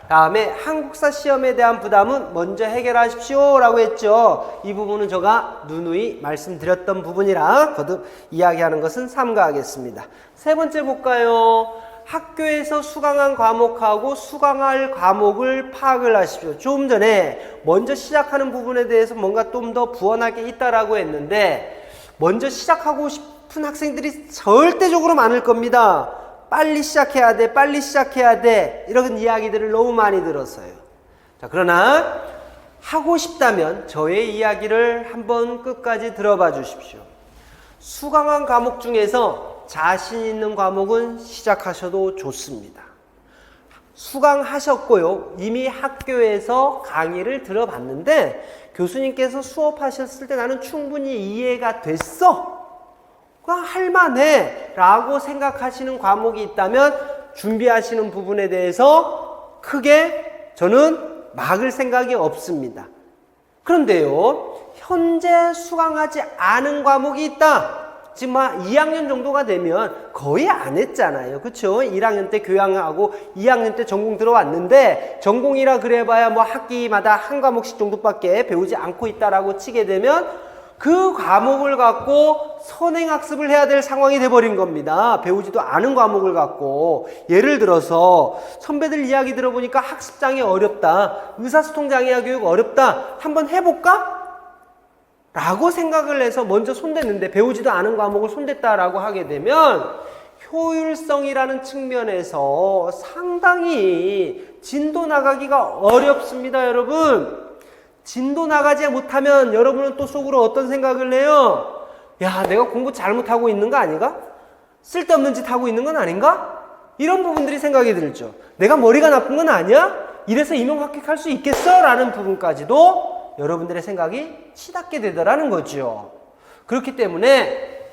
다음에 한국사 시험에 대한 부담은 먼저 해결하십시오 라고 했죠. 이 부분은 제가 누누이 말씀드렸던 부분이라 거듭 이야기하는 것은 삼가하겠습니다. 세 번째 볼까요? 학교에서 수강한 과목하고 수강할 과목을 파악을 하십시오. 조금 전에 먼저 시작하는 부분에 대해서 뭔가 좀 더 부원할 게 있다라고 했는데 먼저 시작하고 싶은 학생들이 절대적으로 많을 겁니다. 빨리 시작해야 돼, 빨리 시작해야 돼 이런 이야기들을 너무 많이 들었어요. 자, 그러나 하고 싶다면 저의 이야기를 한번 끝까지 들어봐 주십시오. 수강한 과목 중에서 자신 있는 과목은 시작하셔도 좋습니다. 수강하셨고요. 이미 학교에서 강의를 들어봤는데 교수님께서 수업하셨을 때 나는 충분히 이해가 됐어. 할만해 라고 생각하시는 과목이 있다면 준비하시는 부분에 대해서 크게 저는 막을 생각이 없습니다. 그런데요, 현재 수강하지 않은 과목이 있다. 지금 2학년 정도가 되면 거의 안 했잖아요. 그쵸? 1학년 때 교양하고 2학년 때 전공 들어왔는데 전공이라 그래봐야 학기마다 한 과목씩 정도밖에 배우지 않고 있다라고 치게 되면 그 과목을 갖고 선행학습을 해야 될 상황이 돼버린 겁니다. 배우지도 않은 과목을 갖고. 예를 들어서 선배들 이야기 들어보니까 학습장애 어렵다. 의사소통장애와 교육 어렵다. 한번 해볼까? 라고 생각을 해서 먼저 손댔는데 배우지도 않은 과목을 손댔다라고 하게 되면 효율성이라는 측면에서 상당히 진도 나가기가 어렵습니다, 여러분. 진도 나가지 못하면 여러분은 또 속으로 어떤 생각을 해요? 야, 내가 공부 잘못하고 있는 거 아닌가? 쓸데없는 짓 하고 있는 건 아닌가? 이런 부분들이 생각이 들죠. 내가 머리가 나쁜 건 아니야? 이래서 임용 합격할 수 있겠어? 라는 부분까지도 여러분들의 생각이 치닫게 되더라는 거죠. 그렇기 때문에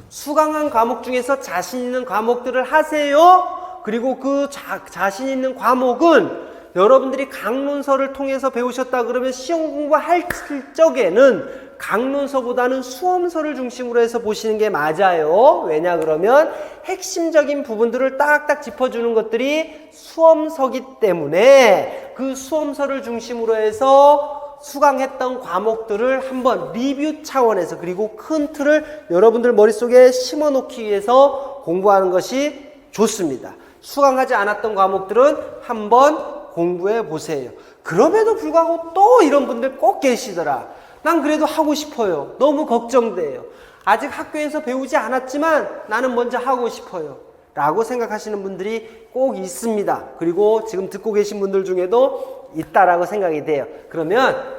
수강한 과목 중에서 자신 있는 과목들을 하세요. 그리고 그 자신 있는 과목은 여러분들이 강론서를 통해서 배우셨다 그러면 시험 공부할 적에는 강론서보다는 수험서를 중심으로 해서 보시는 게 맞아요. 왜냐 그러면 핵심적인 부분들을 딱딱 짚어주는 것들이 수험서기 때문에 그 수험서를 중심으로 해서 수강했던 과목들을 한번 리뷰 차원에서 그리고 큰 틀을 여러분들 머릿속에 심어 놓기 위해서 공부하는 것이 좋습니다. 수강하지 않았던 과목들은 한번 공부해 보세요. 그럼에도 불구하고 또 이런 분들 꼭 계시더라. 난 그래도 하고 싶어요. 너무 걱정돼요. 아직 학교에서 배우지 않았지만 나는 먼저 하고 싶어요. 라고 생각하시는 분들이 꼭 있습니다. 그리고 지금 듣고 계신 분들 중에도 있다라고 생각이 돼요. 그러면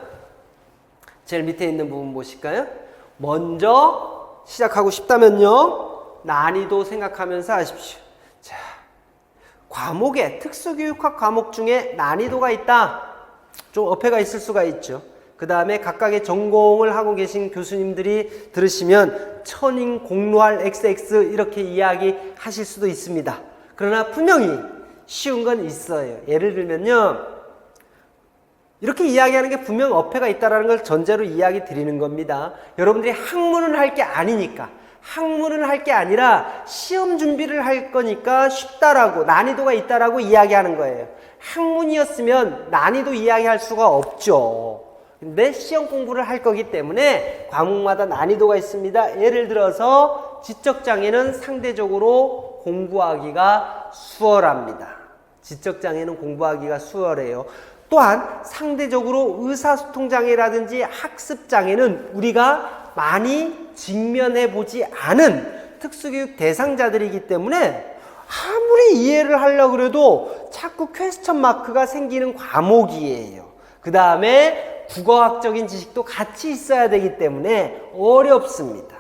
제일 밑에 있는 부분 보실까요? 먼저 시작하고 싶다면요, 난이도 생각하면서 하십시오. 자, 과목에 특수교육학 과목 중에 난이도가 있다. 좀 어폐가 있을 수가 있죠. 그 다음에 각각의 전공을 하고 계신 교수님들이 들으시면 천인 공로할 XX 이렇게 이야기하실 수도 있습니다. 그러나 분명히 쉬운 건 있어요. 예를 들면요, 이렇게 이야기하는 게 분명 어폐가 있다는 걸 전제로 이야기 드리는 겁니다. 여러분들이 학문을 할 게 아니니까, 학문을 할 게 아니라 시험 준비를 할 거니까 쉽다라고, 난이도가 있다라고 이야기하는 거예요. 학문이었으면 난이도 이야기할 수가 없죠. 근데 시험 공부를 할 거기 때문에 과목마다 난이도가 있습니다. 예를 들어서 지적장애는 상대적으로 공부하기가 수월합니다. 지적장애는 공부하기가 수월해요. 또한 상대적으로 의사소통장애라든지 학습장애는 우리가 많이 직면해 보지 않은 특수교육 대상자들이기 때문에 아무리 이해를 하려고 해도 자꾸 퀘스천 마크가 생기는 과목이에요. 그 다음에 국어학적인 지식도 같이 있어야 되기 때문에 어렵습니다.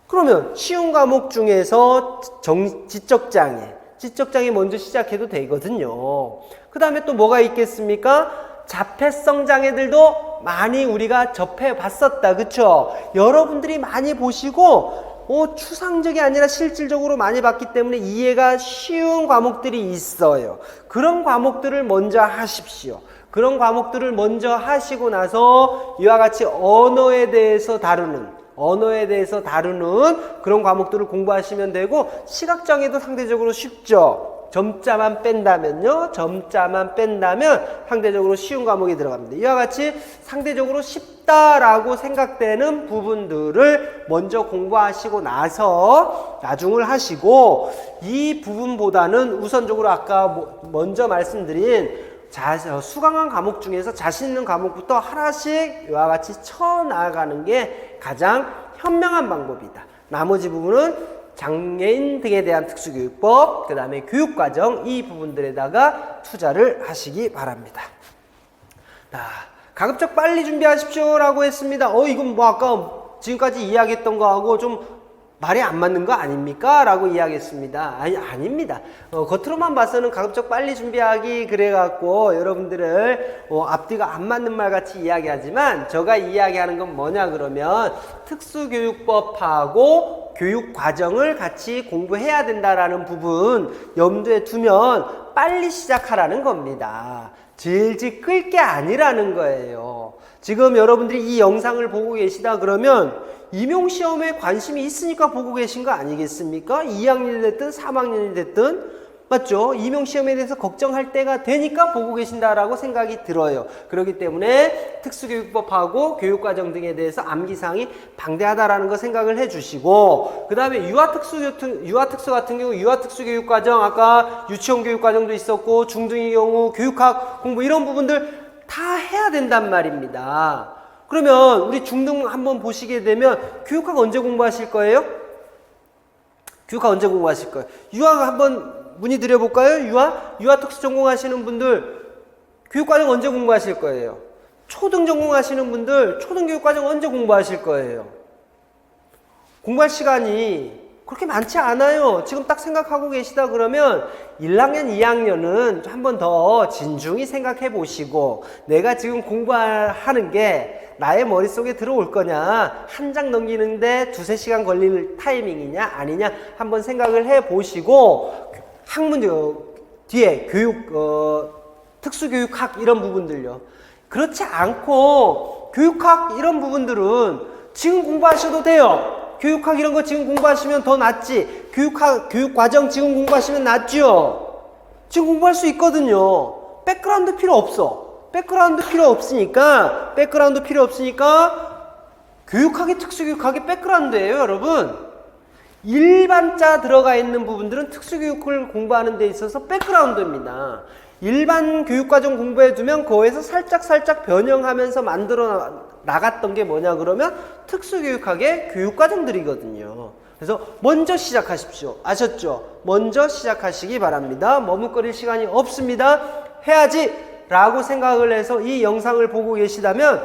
그러면 쉬운 과목 중에서 지적장애 먼저 시작해도 되거든요. 그 다음에 또 뭐가 있겠습니까? 자폐성 장애들도 많이 우리가 접해봤었다. 그쵸? 여러분들이 많이 보시고 추상적이 아니라 실질적으로 많이 봤기 때문에 이해가 쉬운 과목들이 있어요. 그런 과목들을 먼저 하십시오. 그런 과목들을 먼저 하시고 나서 이와 같이 언어에 대해서 다루는 그런 과목들을 공부하시면 되고, 시각장애도 상대적으로 쉽죠. 점자만 뺀다면 상대적으로 쉬운 과목이 들어갑니다. 이와 같이 상대적으로 쉽다라고 생각되는 부분들을 먼저 공부하시고 나서 나중을 하시고, 이 부분보다는 우선적으로 아까 먼저 말씀드린 수강한 과목 중에서 자신 있는 과목부터 하나씩 이와 같이 쳐나가는 게 가장 현명한 방법이다. 나머지 부분은 장애인 등에 대한 특수교육법, 그 다음에 교육과정, 이 부분들에다가 투자를 하시기 바랍니다. 가급적 빨리 준비하십시오 라고 했습니다. 이건 뭐 아까 지금까지 이야기했던 거하고 좀 말이 안 맞는 거 아닙니까? 라고 이야기했습니다. 아닙니다. 겉으로만 봐서는 가급적 빨리 준비하기 그래갖고 여러분들을 앞뒤가 안 맞는 말 같이 이야기하지만, 제가 이야기하는 건 뭐냐 그러면 특수교육법하고 교육과정을 같이 공부해야 된다라는 부분 염두에 두면 빨리 시작하라는 겁니다. 질질 끌 게 아니라는 거예요. 지금 여러분들이 이 영상을 보고 계시다 그러면 임용시험에 관심이 있으니까 보고 계신 거 아니겠습니까? 2학년이 됐든 3학년이 됐든, 맞죠? 임용시험에 대해서 걱정할 때가 되니까 보고 계신다라고 생각이 들어요. 그렇기 때문에 특수교육법하고 교육과정 등에 대해서 암기사항이 방대하다라는 거 생각을 해주시고, 그 다음에 유아특수 같은 경우 유아특수교육과정, 아까 유치원 교육과정도 있었고 중등의 경우 교육학 공부 이런 부분들 다 해야 된단 말입니다. 그러면 우리 중등 한번 보시게 되면 교육학 언제 공부하실 거예요? 교육학 언제 공부하실 거예요? 유학 한번 문의 드려볼까요? 유아 특수 전공하시는 분들 교육과정 언제 공부하실 거예요? 초등 전공하시는 분들 초등교육과정 언제 공부하실 거예요? 공부할 시간이 그렇게 많지 않아요. 지금 딱 생각하고 계시다 그러면 1학년, 2학년은 한 번 더 진중히 생각해 보시고, 내가 지금 공부하는 게 나의 머릿속에 들어올 거냐, 한 장 넘기는데 2-3시간 걸릴 타이밍이냐 아니냐 한번 생각을 해 보시고, 학문 뒤에 특수교육학 이런 부분들요. 그렇지 않고 교육학 이런 부분들은 지금 공부하셔도 돼요. 교육학 이런 거 지금 공부하시면 더 낫지. 교육과정 지금 공부하시면 낫죠. 지금 공부할 수 있거든요. 백그라운드 필요 없어. 백그라운드 필요 없으니까 교육학이 특수교육학이 백그라운드예요, 여러분. 일반자 들어가 있는 부분들은 특수교육을 공부하는 데 있어서 백그라운드입니다. 일반 교육과정 공부해 두면 거기에서 살짝 변형하면서 만들어 나갔던 게 뭐냐 그러면 특수교육학의 교육과정들이거든요. 그래서 먼저 시작하십시오. 아셨죠? 먼저 시작하시기 바랍니다. 머뭇거릴 시간이 없습니다. 해야지 라고 생각을 해서 이 영상을 보고 계시다면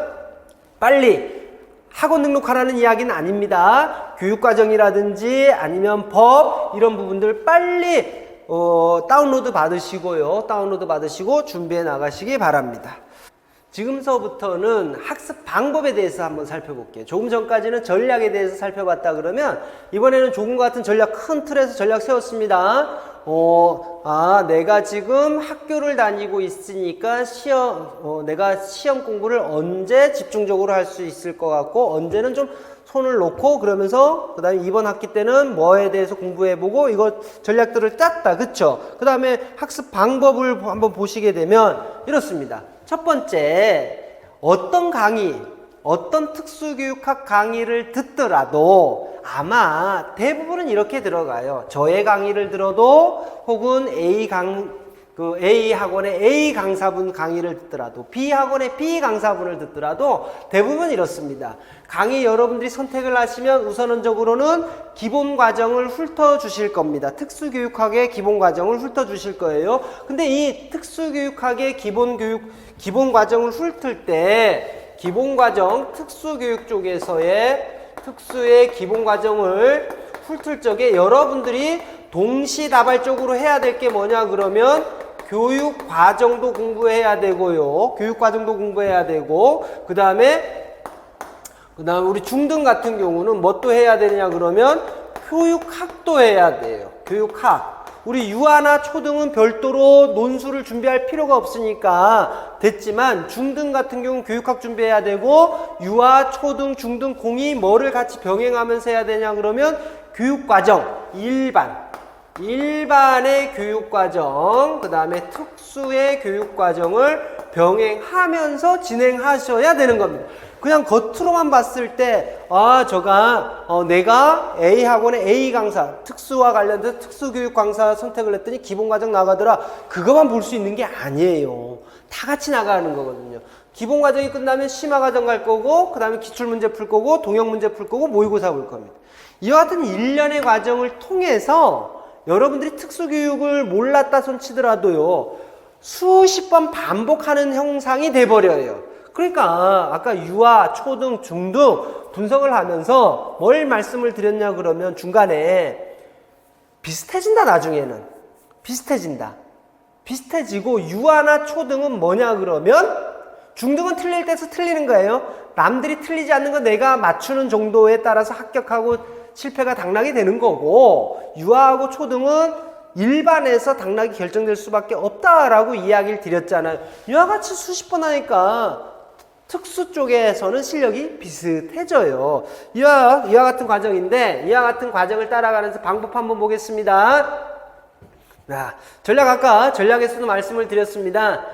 빨리 학원 등록하라는 이야기는 아닙니다. 교육과정이라든지 아니면 법 이런 부분들 빨리 다운로드 받으시고 준비해 나가시기 바랍니다. 지금서부터는 학습 방법에 대해서 한번 살펴볼게요. 조금 전까지는 전략에 대해서 살펴봤다 그러면 이번에는 조금과 같은 전략, 큰 틀에서 전략 세웠습니다. 내가 지금 학교를 다니고 있으니까 내가 시험 공부를 언제 집중적으로 할 수 있을 것 같고 언제는 좀 손을 놓고 그러면서 그 다음에 이번 학기 때는 뭐에 대해서 공부해보고 이거 전략들을 짰다. 그쵸? 그 다음에 학습 방법을 한번 보시게 되면 이렇습니다. 첫 번째, 어떤 특수교육학 강의를 듣더라도 아마 대부분은 이렇게 들어가요. 저의 강의를 들어도 혹은 A 학원의 A 강사분 강의를 듣더라도 B 학원의 B 강사분을 듣더라도 대부분 이렇습니다. 강의 여러분들이 선택을 하시면 우선적으로는 기본 과정을 훑어주실 겁니다. 특수교육학의 기본 과정을 훑어주실 거예요. 근데 이 특수교육학의 기본 과정을 훑을 때 기본 과정, 특수교육 쪽에서의 특수의 기본 과정을 훑을 적에 여러분들이 동시다발적으로 해야 될 게 뭐냐 그러면 교육 과정도 공부해야 되고요. 그 다음에 우리 중등 같은 경우는 뭐 또 해야 되냐 그러면 교육학도 해야 돼요. 교육학. 우리 유아나 초등은 별도로 논술을 준비할 필요가 없으니까 됐지만 중등 같은 경우는 교육학 준비해야 되고 유아, 초등, 중등, 공이 뭐를 같이 병행하면서 해야 되냐 그러면 교육과정, 일반의 교육과정, 그 다음에 특수의 교육과정을 병행하면서 진행하셔야 되는 겁니다. 그냥 겉으로만 봤을 때 내가 A 학원의 A 강사, 특수와 관련된 특수교육 강사 선택을 했더니 기본과정 나가더라. 그것만 볼 수 있는 게 아니에요. 다 같이 나가는 거거든요. 기본과정이 끝나면 심화과정 갈 거고 그 다음에 기출문제 풀 거고 동영문제 풀 거고 모의고사 볼 겁니다. 이와 같은 일련의 과정을 통해서 여러분들이 특수교육을 몰랐다 손치더라도요 수십 번 반복하는 형상이 돼버려요. 그러니까 아까 유아, 초등, 중등 분석을 하면서 뭘 말씀을 드렸냐 그러면 중간에 비슷해진다. 나중에는 비슷해지고 유아나 초등은 뭐냐 그러면 중등은 틀릴 때서 틀리는 거예요. 남들이 틀리지 않는 거 내가 맞추는 정도에 따라서 합격하고 실패가 당락이 되는 거고 유아하고 초등은 일반에서 당락이 결정될 수밖에 없다라고 이야기를 드렸잖아요. 이와 같이 수십 번 하니까 특수 쪽에서는 실력이 비슷해져요. 이와 같은 과정인데 이와 같은 과정을 따라가면서 방법 한번 보겠습니다. 아까 전략에서도 말씀을 드렸습니다.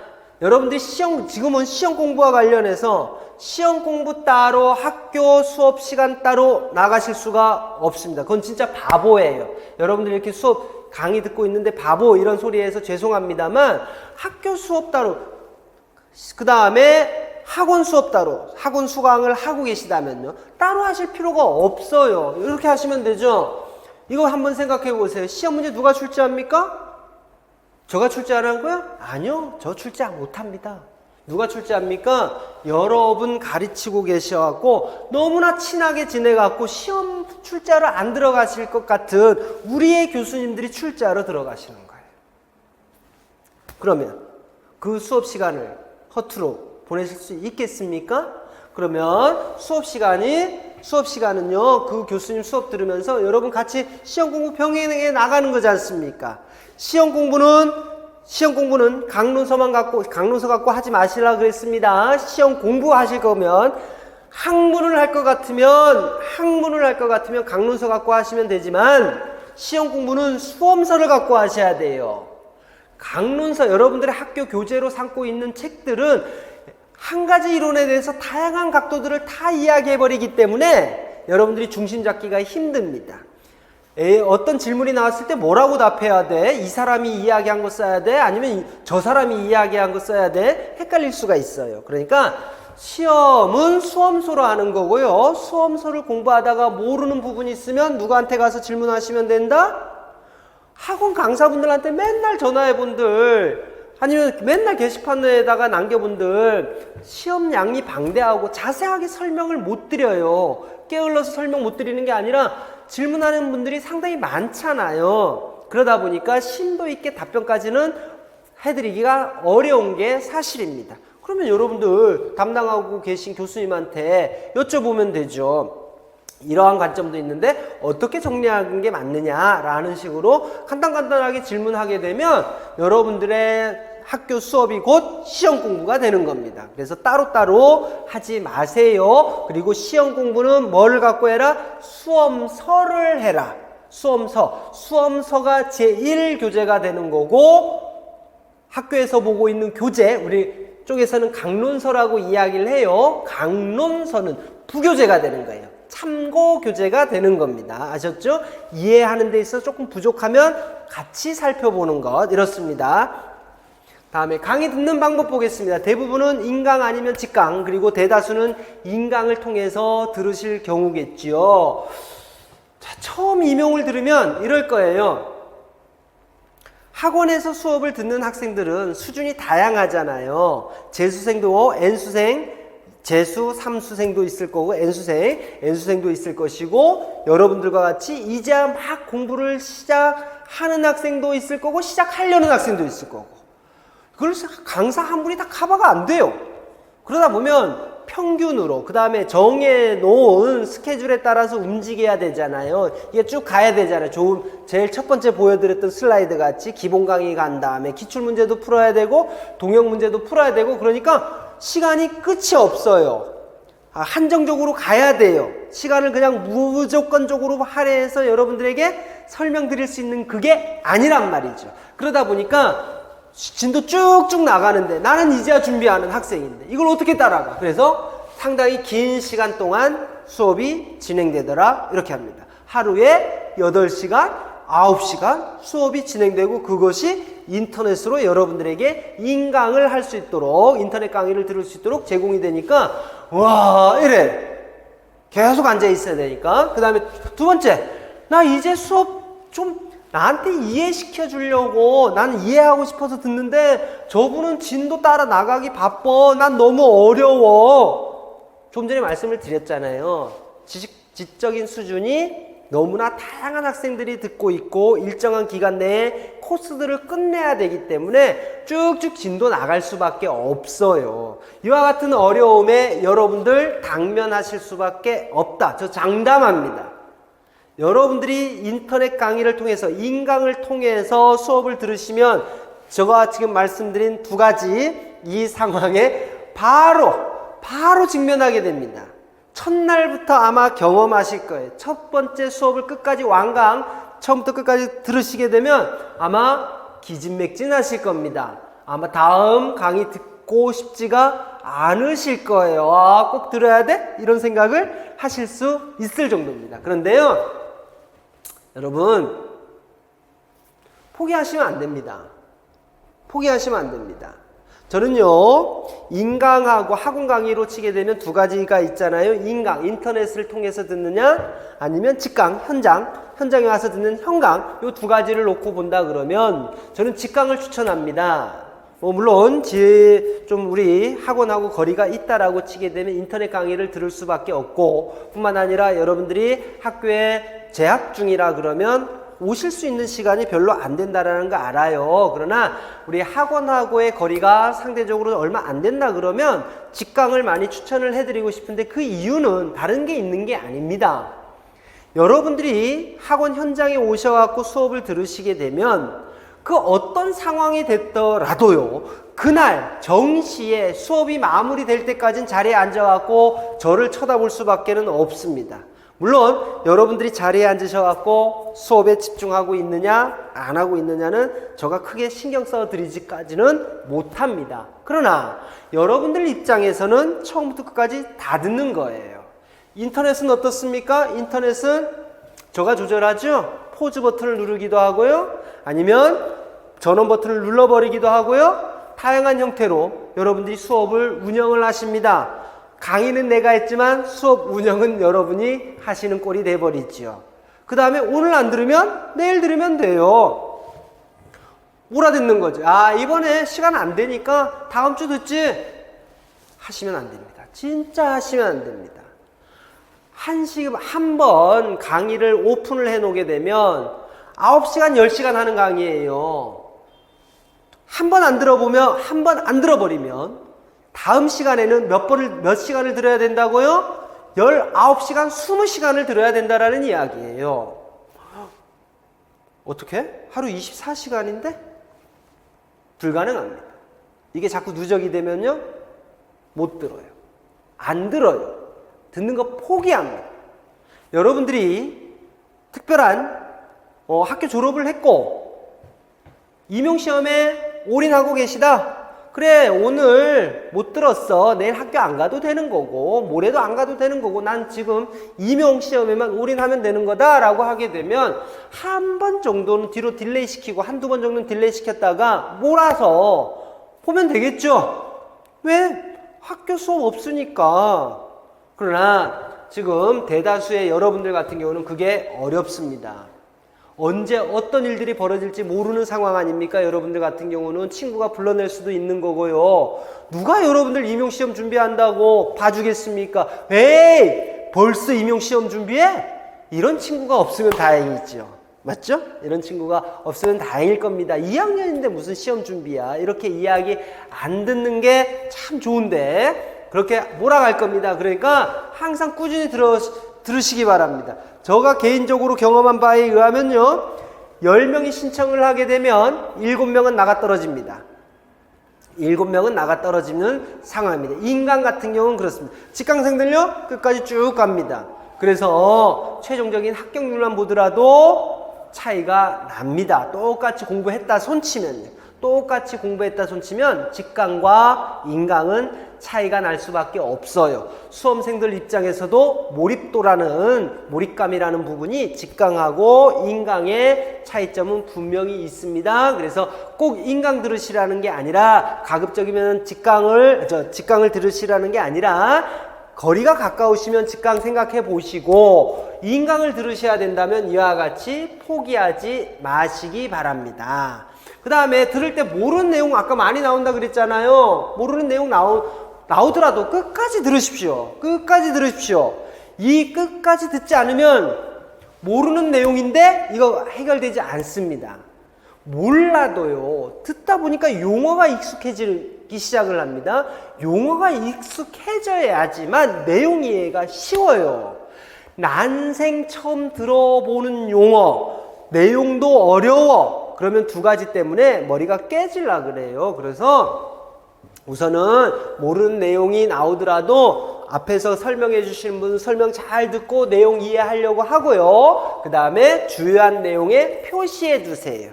여러분들이 지금은 시험 공부와 관련해서 시험 공부 따로 학교 수업 시간 따로 나가실 수가 없습니다. 그건 진짜 바보예요. 여러분들이 이렇게 수업 강의 듣고 있는데 바보 이런 소리에서 죄송합니다만 학교 수업 따로 그 다음에 학원 수업 따로 학원 수강을 하고 계시다면요 따로 하실 필요가 없어요. 이렇게 하시면 되죠. 이거 한번 생각해 보세요. 시험 문제 누가 출제합니까? 저가 출제하는 거요? 아니요. 저 출제 못합니다. 누가 출제합니까? 여러분 가르치고 계셔갖고 너무나 친하게 지내갖고 시험 출제하러 안 들어가실 것 같은 우리의 교수님들이 출제하러 들어가시는 거예요. 그러면 그 수업 시간을 허투루 보내실 수 있겠습니까? 그러면 수업 시간은요 그 교수님 수업 들으면서 여러분 같이 시험 공부 병행해 나가는 거지 않습니까? 시험 공부는 강론서 갖고 하지 마시라 그랬습니다. 시험 공부하실 거면 학문을 할 것 같으면 강론서 갖고 하시면 되지만 시험 공부는 수험서를 갖고 하셔야 돼요. 강론서, 여러분들의 학교 교재로 삼고 있는 책들은 한 가지 이론에 대해서 다양한 각도들을 다 이야기해버리기 때문에 여러분들이 중심 잡기가 힘듭니다. 어떤 질문이 나왔을 때 뭐라고 답해야 돼? 이 사람이 이야기한 거 써야 돼? 아니면 저 사람이 이야기한 거 써야 돼? 헷갈릴 수가 있어요. 그러니까 시험은 수험서로 하는 거고요. 수험서를 공부하다가 모르는 부분이 있으면 누구한테 가서 질문하시면 된다? 학원 강사분들한테 맨날 전화해본들, 아니면 맨날 게시판에다가 남겨본들, 시험 양이 방대하고 자세하게 설명을 못 드려요. 게을러서 설명 못 드리는 게 아니라 질문하는 분들이 상당히 많잖아요. 그러다 보니까 심도 있게 답변까지는 해드리기가 어려운 게 사실입니다. 그러면 여러분들 담당하고 계신 교수님한테 여쭤보면 되죠. 이러한 관점도 있는데 어떻게 정리하는 게 맞느냐라는 식으로 간단하게 질문하게 되면 여러분들의 학교 수업이 곧 시험 공부가 되는 겁니다. 그래서 따로따로 하지 마세요. 그리고 시험 공부는 뭘 갖고 해라? 수험서를 해라. 수험서가 제1교재가 되는 거고, 학교에서 보고 있는 교재, 우리 쪽에서는 강론서라고 이야기를 해요. 강론서는 부교재가 되는 거예요. 참고 교재가 되는 겁니다. 아셨죠? 이해하는 데 있어서 조금 부족하면 같이 살펴보는 것, 이렇습니다. 다음에 강의 듣는 방법 보겠습니다. 대부분은 인강 아니면 직강, 그리고 대다수는 인강을 통해서 들으실 경우겠지요. 자, 처음 임용을 들으면 이럴 거예요. 학원에서 수업을 듣는 학생들은 수준이 다양하잖아요. 재수생도 N수생, 재수 3수생도 있을 거고 N수생도 있을 것이고, 여러분들과 같이 이제 막 공부를 시작하는 학생도 있을 거고, 시작하려는 학생도 있을 거고, 그걸 강사 한 분이 다 커버가 안 돼요. 그러다 보면 평균으로, 그 다음에 정해놓은 스케줄에 따라서 움직여야 되잖아요. 이게 쭉 가야 되잖아요. 제일 첫 번째 보여드렸던 슬라이드 같이 기본 강의 간 다음에 기출문제도 풀어야 되고 동영 문제도 풀어야 되고, 그러니까 시간이 끝이 없어요. 한정적으로 가야 돼요. 시간을 그냥 무조건적으로 할애해서 여러분들에게 설명드릴 수 있는 그게 아니란 말이죠. 그러다 보니까 진도 쭉쭉 나가는데 나는 이제야 준비하는 학생인데 이걸 어떻게 따라가? 그래서 상당히 긴 시간 동안 수업이 진행되더라, 이렇게 합니다. 하루에 8시간, 9시간 수업이 진행되고, 그것이 인터넷으로 여러분들에게 인강을 할 수 있도록, 인터넷 강의를 들을 수 있도록 제공이 되니까 와, 이래 계속 앉아 있어야 되니까. 그 다음에 두 번째, 나 이제 수업 좀 나한테 이해시켜 주려고, 난 이해하고 싶어서 듣는데 저분은 진도 따라 나가기 바빠, 난 너무 어려워. 좀 전에 말씀을 드렸잖아요. 지적인 수준이 너무나 다양한 학생들이 듣고 있고 일정한 기간 내에 코스들을 끝내야 되기 때문에 쭉쭉 진도 나갈 수밖에 없어요. 이와 같은 어려움에 여러분들 당면하실 수밖에 없다. 저 장담합니다. 여러분들이 인터넷 강의를 통해서, 인강을 통해서 수업을 들으시면 제가 지금 말씀드린 두 가지 이 상황에 바로 직면하게 됩니다. 첫날부터 아마 경험하실 거예요. 첫 번째 수업을 끝까지 완강, 처음부터 끝까지 들으시게 되면 아마 기진맥진하실 겁니다. 아마 다음 강의 듣고 싶지가 않으실 거예요. 아, 꼭 들어야 돼? 이런 생각을 하실 수 있을 정도입니다. 그런데요, 여러분, 포기하시면 안 됩니다. 포기하시면 안 됩니다. 저는요, 인강하고 학원 강의로 치게 되면 두 가지가 있잖아요. 인강, 인터넷을 통해서 듣느냐, 아니면 직강, 현장에 와서 듣는 현강, 이 두 가지를 놓고 본다 그러면 저는 직강을 추천합니다. 물론 좀 우리 학원하고 거리가 있다라고 치게 되면 인터넷 강의를 들을 수밖에 없고, 뿐만 아니라 여러분들이 학교에 재학 중이라 그러면 오실 수 있는 시간이 별로 안 된다라는 거 알아요. 그러나 우리 학원하고의 거리가 상대적으로 얼마 안 된다 그러면 직강을 많이 추천을 해드리고 싶은데, 그 이유는 다른 게 있는 게 아닙니다. 여러분들이 학원 현장에 오셔갖고 수업을 들으시게 되면 그 어떤 상황이 됐더라도요, 그날 정시에 수업이 마무리될 때까지는 자리에 앉아갖고 저를 쳐다볼 수밖에는 없습니다. 물론 여러분들이 자리에 앉으셔갖고 수업에 집중하고 있느냐 안 하고 있느냐는 제가 크게 신경 써드리지까지는 못합니다. 그러나 여러분들 입장에서는 처음부터 끝까지 다 듣는 거예요. 인터넷은 어떻습니까? 인터넷은 제가 조절하죠. 포즈 버튼을 누르기도 하고요. 아니면 전원 버튼을 눌러버리기도 하고요. 다양한 형태로 여러분들이 수업을 운영을 하십니다. 강의는 내가 했지만 수업 운영은 여러분이 하시는 꼴이 돼버리죠. 그 다음에 오늘 안 들으면 내일 들으면 돼요. 몰아듣는 거죠. 아, 이번에 시간 안 되니까 다음 주 듣지? 하시면 안 됩니다. 진짜 하시면 안 됩니다. 한 번 강의를 오픈을 해 놓게 되면 9시간, 10시간 하는 강의예요. 한 번 안 들어보면, 한 번 안 들어버리면 다음 시간에는 몇 시간을 들어야 된다고요? 19시간, 20시간을 들어야 된다라는 이야기예요. 어떻게? 하루 24시간인데? 불가능합니다. 이게 자꾸 누적이 되면요, 못 들어요. 안 들어요. 듣는 거 포기합니다. 여러분들이 특별한 학교 졸업을 했고 임용시험에 올인하고 계시다. 그래, 오늘 못 들었어. 내일 학교 안 가도 되는 거고 모레도 안 가도 되는 거고 난 지금 임용시험에만 올인하면 되는 거다 라고 하게 되면 한 번 정도는 뒤로 딜레이 시키고 한두 번 정도는 딜레이 시켰다가 몰아서 보면 되겠죠. 왜? 학교 수업 없으니까. 그러나 지금 대다수의 여러분들 같은 경우는 그게 어렵습니다. 언제 어떤 일들이 벌어질지 모르는 상황 아닙니까? 여러분들 같은 경우는 친구가 불러낼 수도 있는 거고요. 누가 여러분들 임용시험 준비한다고 봐주겠습니까? 에이! 벌써 임용시험 준비해? 이런 친구가 없으면 다행이죠. 맞죠? 이런 친구가 없으면 다행일 겁니다. 2학년인데 무슨 시험 준비야? 이렇게 이야기 안 듣는 게 참 좋은데 그렇게 몰아갈 겁니다. 그러니까 항상 꾸준히 들으시기 바랍니다. 제가 개인적으로 경험한 바에 의하면요, 10명이 신청을 하게 되면 7명은 나가 떨어집니다. 7명은 나가 떨어지는 상황입니다. 인간 같은 경우는 그렇습니다. 직강생들요, 끝까지 쭉 갑니다. 그래서 최종적인 합격률만 보더라도 차이가 납니다. 똑같이 공부했다 손치면요. 똑같이 공부했다 손치면 직강과 인강은 차이가 날 수밖에 없어요. 수험생들 입장에서도 몰입감이라는 부분이 직강하고 인강의 차이점은 분명히 있습니다. 그래서 꼭 인강 들으시라는 게 아니라 가급적이면 직강을 들으시라는 게 아니라 거리가 가까우시면 직강 생각해 보시고 인강을 들으셔야 된다면 이와 같이 포기하지 마시기 바랍니다. 그 다음에 들을 때 모르는 내용 아까 많이 나온다 그랬잖아요. 모르는 내용 나오더라도 끝까지 들으십시오. 끝까지 들으십시오. 이 끝까지 듣지 않으면 모르는 내용인데 이거 해결되지 않습니다. 몰라도요, 듣다 보니까 용어가 익숙해지기 시작을 합니다. 용어가 익숙해져야지만 내용 이해가 쉬워요. 난생 처음 들어보는 용어, 내용도 어려워. 그러면 두 가지 때문에 머리가 깨질라 그래요. 그래서 우선은 모르는 내용이 나오더라도 앞에서 설명해 주시는 분 설명 잘 듣고 내용 이해하려고 하고요. 그 다음에 주요한 내용에 표시해 두세요.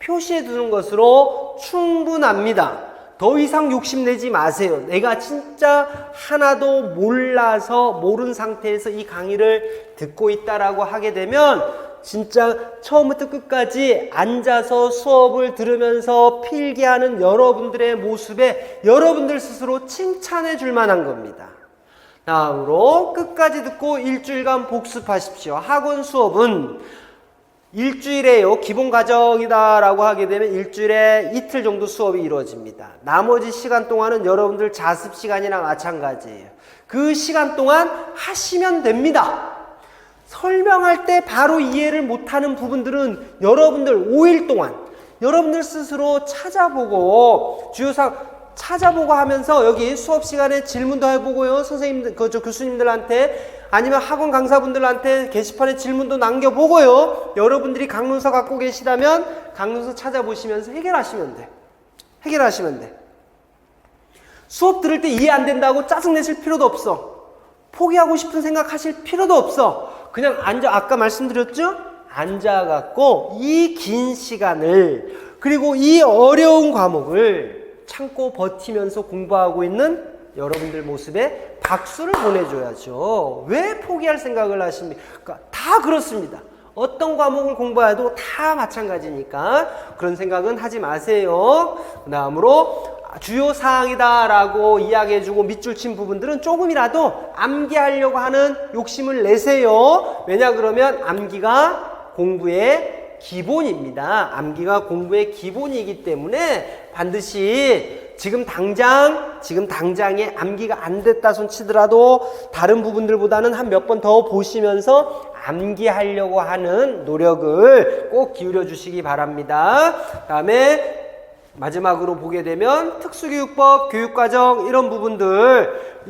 표시해 두는 것으로 충분합니다. 더 이상 욕심내지 마세요. 내가 진짜 하나도 몰라서 모르는 상태에서 이 강의를 듣고 있다라고 하게 되면 진짜 처음부터 끝까지 앉아서 수업을 들으면서 필기하는 여러분들의 모습에 여러분들 스스로 칭찬해 줄 만한 겁니다. 다음으로 끝까지 듣고 일주일간 복습하십시오. 학원 수업은 일주일에요. 기본 과정이다라고 하게 되면 일주일에 이틀 정도 수업이 이루어집니다. 나머지 시간 동안은 여러분들 자습 시간이나 마찬가지예요. 그 시간 동안 하시면 됩니다. 설명할 때 바로 이해를 못하는 부분들은 여러분들 5일 동안 여러분들 스스로 찾아보고 주요사항 찾아보고 하면서 여기 수업 시간에 질문도 해보고요. 선생님들, 교수님들한테 아니면 학원 강사분들한테 게시판에 질문도 남겨보고요. 여러분들이 강론서 갖고 계시다면 강론서 찾아보시면서 해결하시면 돼. 해결하시면 돼. 수업 들을 때 이해 안 된다고 짜증내실 필요도 없어. 포기하고 싶은 생각 하실 필요도 없어. 그냥 아까 말씀드렸죠? 앉아갖고 이 긴 시간을 그리고 이 어려운 과목을 참고 버티면서 공부하고 있는 여러분들 모습에 박수를 보내줘야죠. 왜 포기할 생각을 하십니까? 다 그렇습니다. 어떤 과목을 공부해도 다 마찬가지니까 그런 생각은 하지 마세요. 그 다음으로 주요 사항이다라고 이야기해주고 밑줄 친 부분들은 조금이라도 암기하려고 하는 욕심을 내세요. 왜냐 그러면 암기가 공부의 기본입니다. 암기가 공부의 기본이기 때문에 반드시 지금 당장에 암기가 안 됐다 손 치더라도 다른 부분들보다는 한 몇 번 더 보시면서 암기하려고 하는 노력을 꼭 기울여 주시기 바랍니다. 다음에 마지막으로 보게 되면 특수교육법, 교육과정 이런 부분들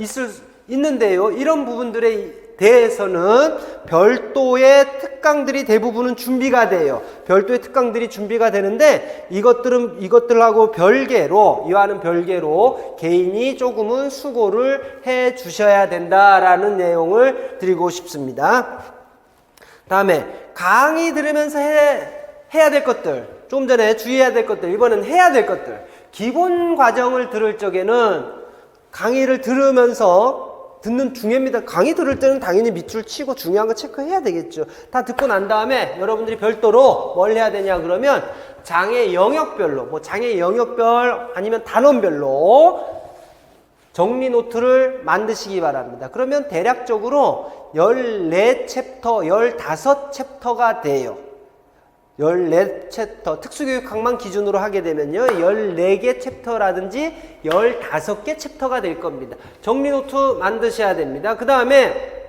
있는데요. 이런 부분들에 대해서는 별도의 특강들이 대부분은 준비가 돼요. 별도의 특강들이 준비가 되는데 이것들하고 별개로 이와는 별개로 개인이 조금은 수고를 해 주셔야 된다라는 내용을 드리고 싶습니다. 다음에 강의 들으면서 해야 될 것들, 조금 전에 주의해야 될 것들, 이번엔 해야 될 것들. 기본 과정을 들을 적에는 강의를 들으면서 듣는 중입니다. 강의 들을 때는 당연히 밑줄 치고 중요한 거 체크해야 되겠죠. 다 듣고 난 다음에 여러분들이 별도로 뭘 해야 되냐 그러면 장애 영역별로, 장애 영역별 아니면 단원별로 정리 노트를 만드시기 바랍니다. 그러면 대략적으로 14챕터, 15챕터가 돼요. 14챕터, 특수교육학만 기준으로 하게 되면요 14개 챕터라든지 15개 챕터가 될 겁니다. 정리노트 만드셔야 됩니다. 그 다음에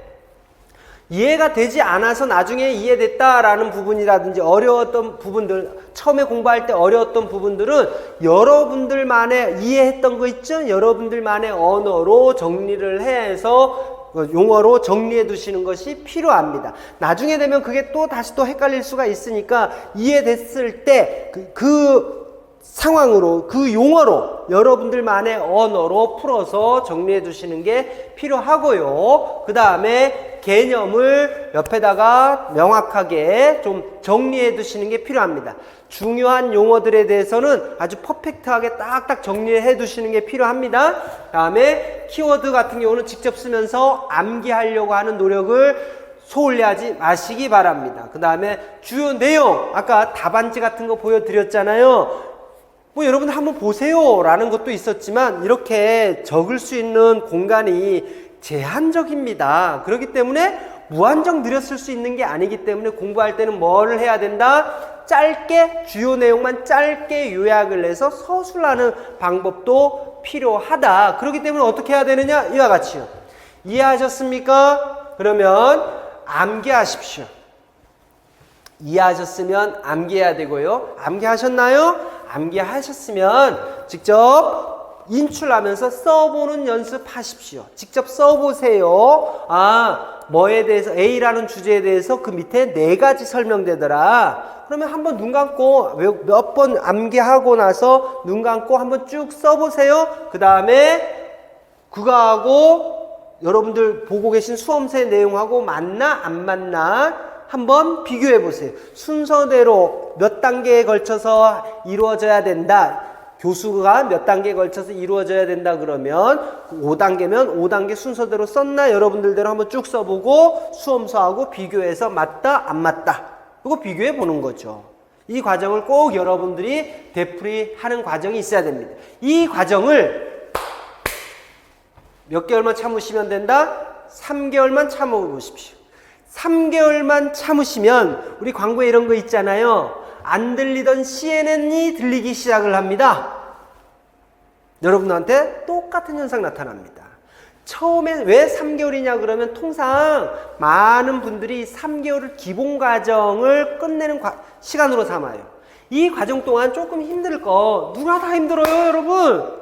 이해가 되지 않아서 나중에 이해됐다라는 부분이라든지 어려웠던 부분들, 처음에 공부할 때 어려웠던 부분들은 여러분들만의 이해했던 거 있죠? 여러분들만의 언어로 정리를 해서 용어로 정리해 두시는 것이 필요합니다. 나중에 되면 그게 다시 헷갈릴 수가 있으니까 이해됐을 때 그 상황으로, 그 용어로 여러분들만의 언어로 풀어서 정리해 두시는 게 필요하고요. 그 다음에 개념을 옆에다가 명확하게 좀 정리해 두시는 게 필요합니다. 중요한 용어들에 대해서는 아주 퍼펙트하게 딱딱 정리해 두시는 게 필요합니다. 다음에 키워드 같은 경우는 직접 쓰면서 암기하려고 하는 노력을 소홀히 하지 마시기 바랍니다. 그 다음에 주요 내용, 아까 답안지 같은 거 보여드렸잖아요. 여러분들 한번 보세요 라는 것도 있었지만 이렇게 적을 수 있는 공간이 제한적입니다. 그렇기 때문에 무한정 늘렸을 수 있는 게 아니기 때문에 공부할 때는 뭐를 해야 된다? 짧게 주요 내용만 짧게 요약을 해서 서술하는 방법도 필요하다. 그렇기 때문에 어떻게 해야 되느냐? 이와 같이요. 이해하셨습니까? 그러면 암기하십시오. 이해하셨으면 암기해야 되고요. 암기하셨나요? 암기하셨으면 직접 인출하면서 써보는 연습하십시오. 직접 써보세요. 뭐에 대해서 A라는 주제에 대해서 그 밑에 4가지 설명되더라. 그러면 한번 눈 감고 몇 번 암기하고 나서 눈 감고 한번 쭉 써보세요. 그 다음에 그거하고 여러분들 보고 계신 수험생 내용하고 맞나 안 맞나 한번 비교해 보세요. 순서대로 몇 단계에 걸쳐서 이루어져야 된다. 교수가 몇 단계에 걸쳐서 이루어져야 된다 그러면 5단계면 5단계 순서대로 썼나 여러분들대로 한번 쭉 써보고 수험서하고 비교해서 맞다 안 맞다 이거 비교해 보는 거죠. 이 과정을 꼭 여러분들이 되풀이하는 과정이 있어야 됩니다. 이 과정을 몇 개월만 참으시면 된다? 3개월만 참아보십시오. 3개월만 참으시면 우리 광고에 이런 거 있잖아요. 안 들리던 CNN이 들리기 시작을 합니다. 여러분들한테 똑같은 현상 나타납니다. 처음에 왜 3개월이냐 그러면 통상 많은 분들이 3개월을 기본 과정을 끝내는 시간으로 삼아요. 이 과정 동안 조금 힘들 거 누가 다 힘들어요 여러분?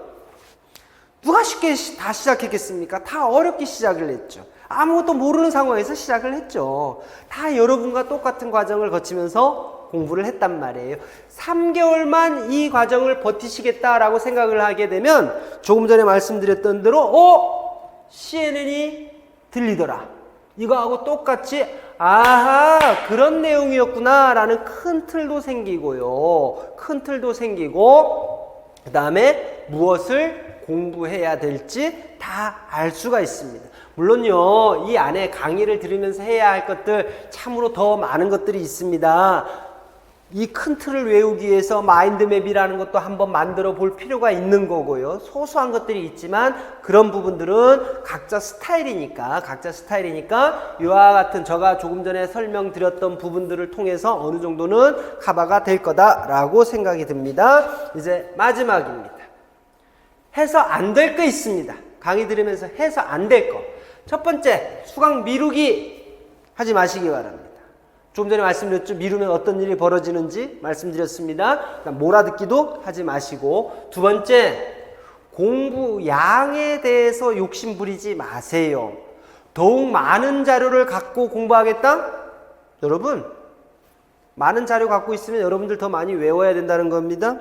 누가 쉽게 다 시작했겠습니까? 다 어렵게 시작을 했죠. 아무것도 모르는 상황에서 시작을 했죠. 다 여러분과 똑같은 과정을 거치면서 공부를 했단 말이에요. 3개월만 이 과정을 버티시겠다라고 생각을 하게 되면 조금 전에 말씀드렸던 대로 CNN이 들리더라. 이거하고 똑같이 아하 그런 내용이었구나 라는 큰 틀도 생기고요. 큰 틀도 생기고 그 다음에 무엇을 공부해야 될지 다 알 수가 있습니다. 물론요 이 안에 강의를 들으면서 해야 할 것들 참으로 더 많은 것들이 있습니다. 이 큰 틀을 외우기 위해서 마인드맵이라는 것도 한번 만들어 볼 필요가 있는 거고요. 소소한 것들이 있지만 그런 부분들은 각자 스타일이니까 이와 같은 제가 조금 전에 설명드렸던 부분들을 통해서 어느 정도는 커버가 될 거다라고 생각이 듭니다. 이제 마지막입니다. 해서 안 될 거 있습니다. 강의 들으면서 해서 안 될 거. 첫 번째, 수강 미루기 하지 마시기 바랍니다. 조금 전에 말씀드렸죠. 미루면 어떤 일이 벌어지는지 말씀드렸습니다. 몰아듣기도 하지 마시고. 두 번째, 공부 양에 대해서 욕심 부리지 마세요. 더욱 많은 자료를 갖고 공부하겠다? 여러분, 많은 자료 갖고 있으면 여러분들 더 많이 외워야 된다는 겁니다.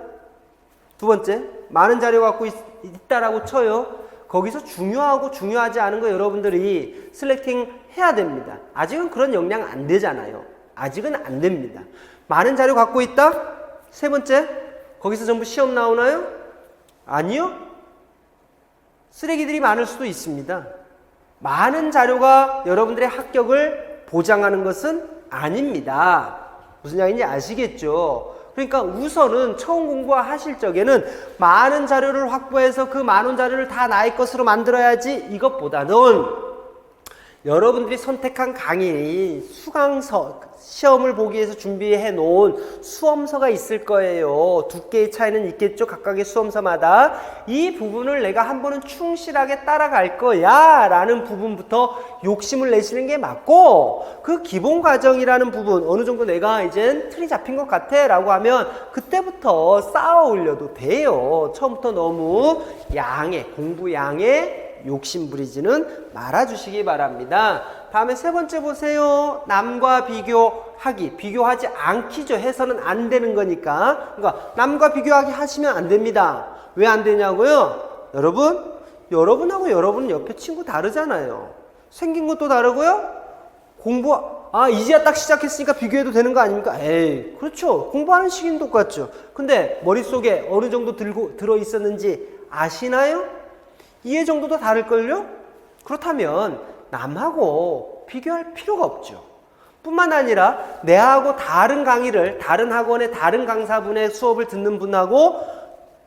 두 번째, 많은 자료 갖고 있다라고 쳐요. 거기서 중요하고 중요하지 않은 거 여러분들이 슬랙팅 해야 됩니다. 아직은 그런 역량 안 되잖아요. 아직은 안 됩니다. 많은 자료 갖고 있다? 세 번째, 거기서 전부 시험 나오나요? 아니요. 쓰레기들이 많을 수도 있습니다. 많은 자료가 여러분들의 합격을 보장하는 것은 아닙니다. 무슨 얘기인지 아시겠죠? 그러니까 우선은 처음 공부하실 적에는 많은 자료를 확보해서 그 많은 자료를 다 나의 것으로 만들어야지 이것보다는 여러분들이 선택한 강의 수강서 시험을 보기 위해서 준비해 놓은 수험서가 있을 거예요. 두께의 차이는 있겠죠. 각각의 수험서마다. 이 부분을 내가 한 번은 충실하게 따라갈 거야 라는 부분부터 욕심을 내시는 게 맞고, 그 기본 과정이라는 부분 어느 정도 내가 이젠 틀이 잡힌 것 같아 라고 하면 그때부터 쌓아 올려도 돼요. 처음부터 너무 공부 양에 욕심 부리지는 말아주시기 바랍니다. 다음에 세 번째 보세요. 남과 비교하기. 비교하지 않기죠. 해서는 안 되는 거니까. 그러니까 남과 비교하기 하시면 안 됩니다. 왜 안 되냐고요? 여러분하고 여러분 옆에 친구 다르잖아요. 생긴 것도 다르고요. 이제야 딱 시작했으니까 비교해도 되는 거 아닙니까? 에이, 그렇죠. 공부하는 시기는 똑같죠. 근데 머릿속에 어느 정도 들어 있었는지 아시나요? 이해 정도도 다를걸요? 그렇다면 남하고 비교할 필요가 없죠. 뿐만 아니라 내하고 다른 강의를 다른 학원의 다른 강사분의 수업을 듣는 분하고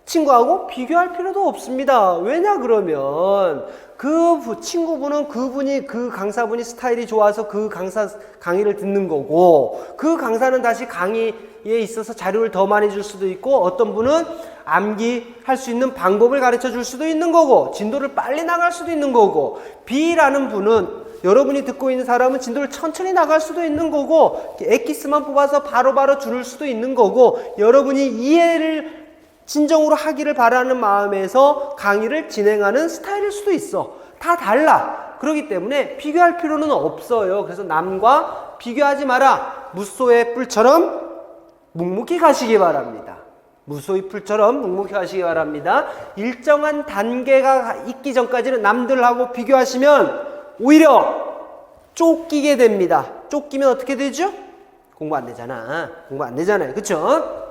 친구하고 비교할 필요도 없습니다. 왜냐 그러면 그 친구분은 그 강사분이 스타일이 좋아서 그 강의를 듣는 거고, 그 강사는 다시 강의에 있어서 자료를 더 많이 줄 수도 있고, 어떤 분은 암기할 수 있는 방법을 가르쳐 줄 수도 있는 거고, 진도를 빨리 나갈 수도 있는 거고, B라는 분은 여러분이 듣고 있는 사람은 진도를 천천히 나갈 수도 있는 거고, 엑기스만 뽑아서 바로바로 줄일 수도 있는 거고, 여러분이 이해를 진정으로 하기를 바라는 마음에서 강의를 진행하는 스타일일 수도 있어. 다 달라. 그렇기 때문에 비교할 필요는 없어요. 그래서 남과 비교하지 마라. 무소의 뿔처럼 묵묵히 가시기 바랍니다. 무소의 풀처럼 묵묵히 하시기 바랍니다. 일정한 단계가 있기 전까지는 남들하고 비교하시면 오히려 쫓기게 됩니다. 쫓기면 어떻게 되죠? 공부 안 되잖아요. 그쵸?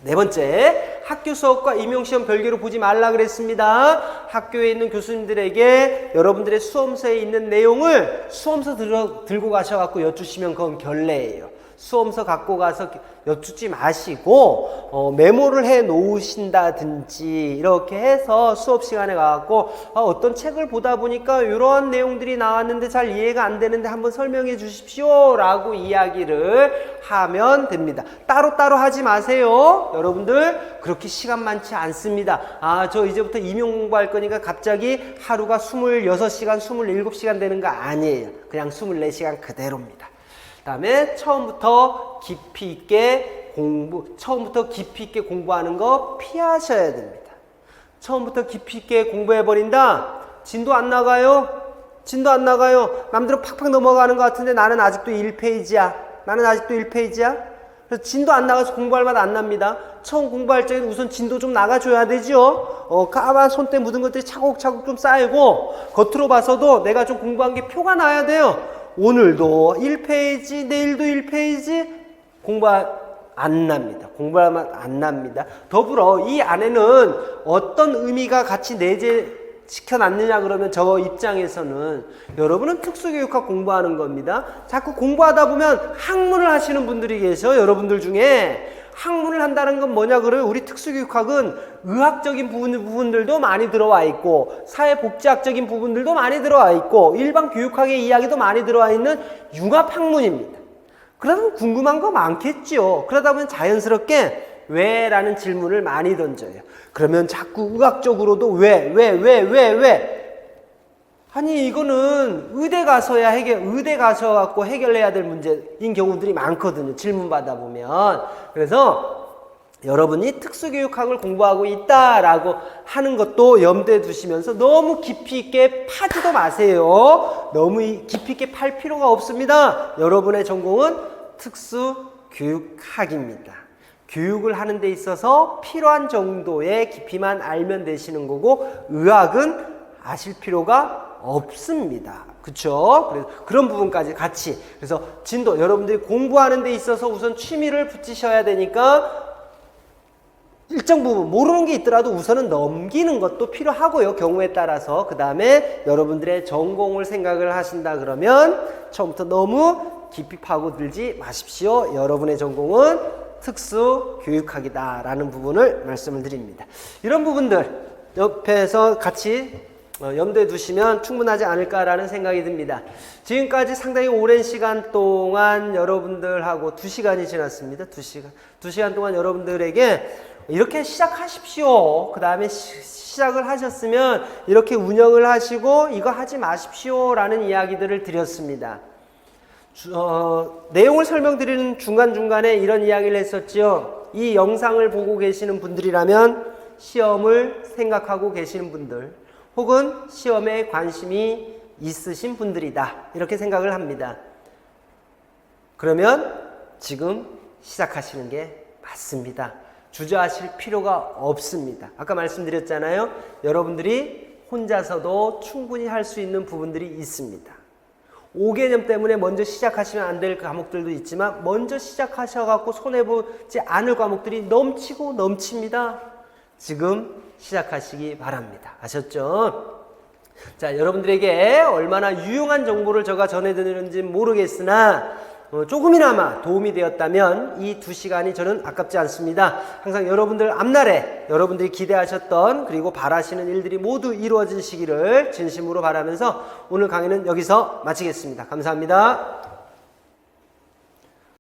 네 번째, 학교 수업과 임용시험 별개로 보지 말라 그랬습니다. 학교에 있는 교수님들에게 여러분들의 수험서에 있는 내용을 수험서 들고 가셔갖고 여쭈시면 그건 결례예요. 수험서 갖고 가서 여쭙지 마시고 메모를 해 놓으신다든지 이렇게 해서 수업 시간에 가갖고 어떤 책을 보다 보니까 이러한 내용들이 나왔는데 잘 이해가 안 되는데 한번 설명해 주십시오 라고 이야기를 하면 됩니다. 따로따로 하지 마세요. 여러분들 그렇게 시간 많지 않습니다. 저 이제부터 임용 공부할 거니까 갑자기 하루가 26시간 27시간 되는 거 아니에요. 그냥 24시간 그대로입니다. 다음에 처음부터 깊이 있게 공부하는 거 피하셔야 됩니다. 처음부터 깊이 있게 공부해버린다. 진도 안 나가요. 남들은 팍팍 넘어가는 것 같은데 나는 아직도 1페이지야. 그래서 진도 안 나가서 공부할 맛 안 납니다. 처음 공부할 적에는 우선 진도 좀 나가줘야 되죠. 까만 손때 묻은 것들이 차곡차곡 좀 쌓이고, 겉으로 봐서도 내가 좀 공부한 게 표가 나야 돼요. 오늘도 1페이지, 내일도 1페이지, 안 납니다. 공부할 맛 안 납니다. 더불어 이 안에는 어떤 의미가 같이 내재시켜놨느냐 그러면 저 입장에서는 여러분은 특수교육학 공부하는 겁니다. 자꾸 공부하다 보면 학문을 하시는 분들이 계셔. 여러분들 중에 학문을 한다는 건 뭐냐 그러면 우리 특수교육학은 의학적인 부분들도 많이 들어와 있고 사회복지학적인 부분들도 많이 들어와 있고 일반 교육학의 이야기도 많이 들어와 있는 융합학문입니다. 그러면 궁금한 거 많겠죠. 그러다 보면 자연스럽게 왜? 라는 질문을 많이 던져요. 그러면 자꾸 의학적으로도 왜? 아니 이거는 의대 가셔갖고 해결해야 될 문제인 경우들이 많거든요. 질문 받아보면. 그래서 여러분이 특수교육학을 공부하고 있다라고 하는 것도 염두에 두시면서 너무 깊이 있게 파지도 마세요. 너무 깊이 있게 팔 필요가 없습니다. 여러분의 전공은 특수교육학입니다. 교육을 하는 데 있어서 필요한 정도의 깊이만 알면 되시는 거고 의학은 아실 필요가 없습니다. 그쵸? 그래서 그런 부분까지 같이. 그래서 진도, 여러분들이 공부하는 데 있어서 우선 취미를 붙이셔야 되니까 일정 부분 모르는 게 있더라도 우선은 넘기는 것도 필요하고요. 경우에 따라서. 그 다음에 여러분들의 전공을 생각을 하신다 그러면 처음부터 너무 깊이 파고들지 마십시오. 여러분의 전공은 특수교육학이다 라는 부분을 말씀을 드립니다. 이런 부분들 옆에서 같이 염두에 두시면 충분하지 않을까라는 생각이 듭니다. 지금까지 상당히 오랜 시간 동안 여러분들하고 2시간이 지났습니다. 2시간 동안 여러분들에게 이렇게 시작하십시오. 그 다음에 시작을 하셨으면 이렇게 운영을 하시고 이거 하지 마십시오 라는 이야기들을 드렸습니다. 내용을 설명드리는 중간중간에 이런 이야기를 했었죠. 이 영상을 보고 계시는 분들이라면 시험을 생각하고 계시는 분들 혹은 시험에 관심이 있으신 분들이다 이렇게 생각을 합니다. 그러면 지금 시작하시는 게 맞습니다. 주저하실 필요가 없습니다. 아까 말씀드렸잖아요. 여러분들이 혼자서도 충분히 할 수 있는 부분들이 있습니다. 5개념 때문에 먼저 시작하시면 안 될 과목들도 있지만 먼저 시작하셔갖고 손해보지 않을 과목들이 넘치고 넘칩니다. 지금 시작하시기 바랍니다. 아셨죠? 자, 여러분들에게 얼마나 유용한 정보를 제가 전해드리는지 모르겠으나 조금이나마 도움이 되었다면 이 2시간이 저는 아깝지 않습니다. 항상 여러분들 앞날에 여러분들이 기대하셨던 그리고 바라시는 일들이 모두 이루어지시기를 진심으로 바라면서 오늘 강의는 여기서 마치겠습니다. 감사합니다.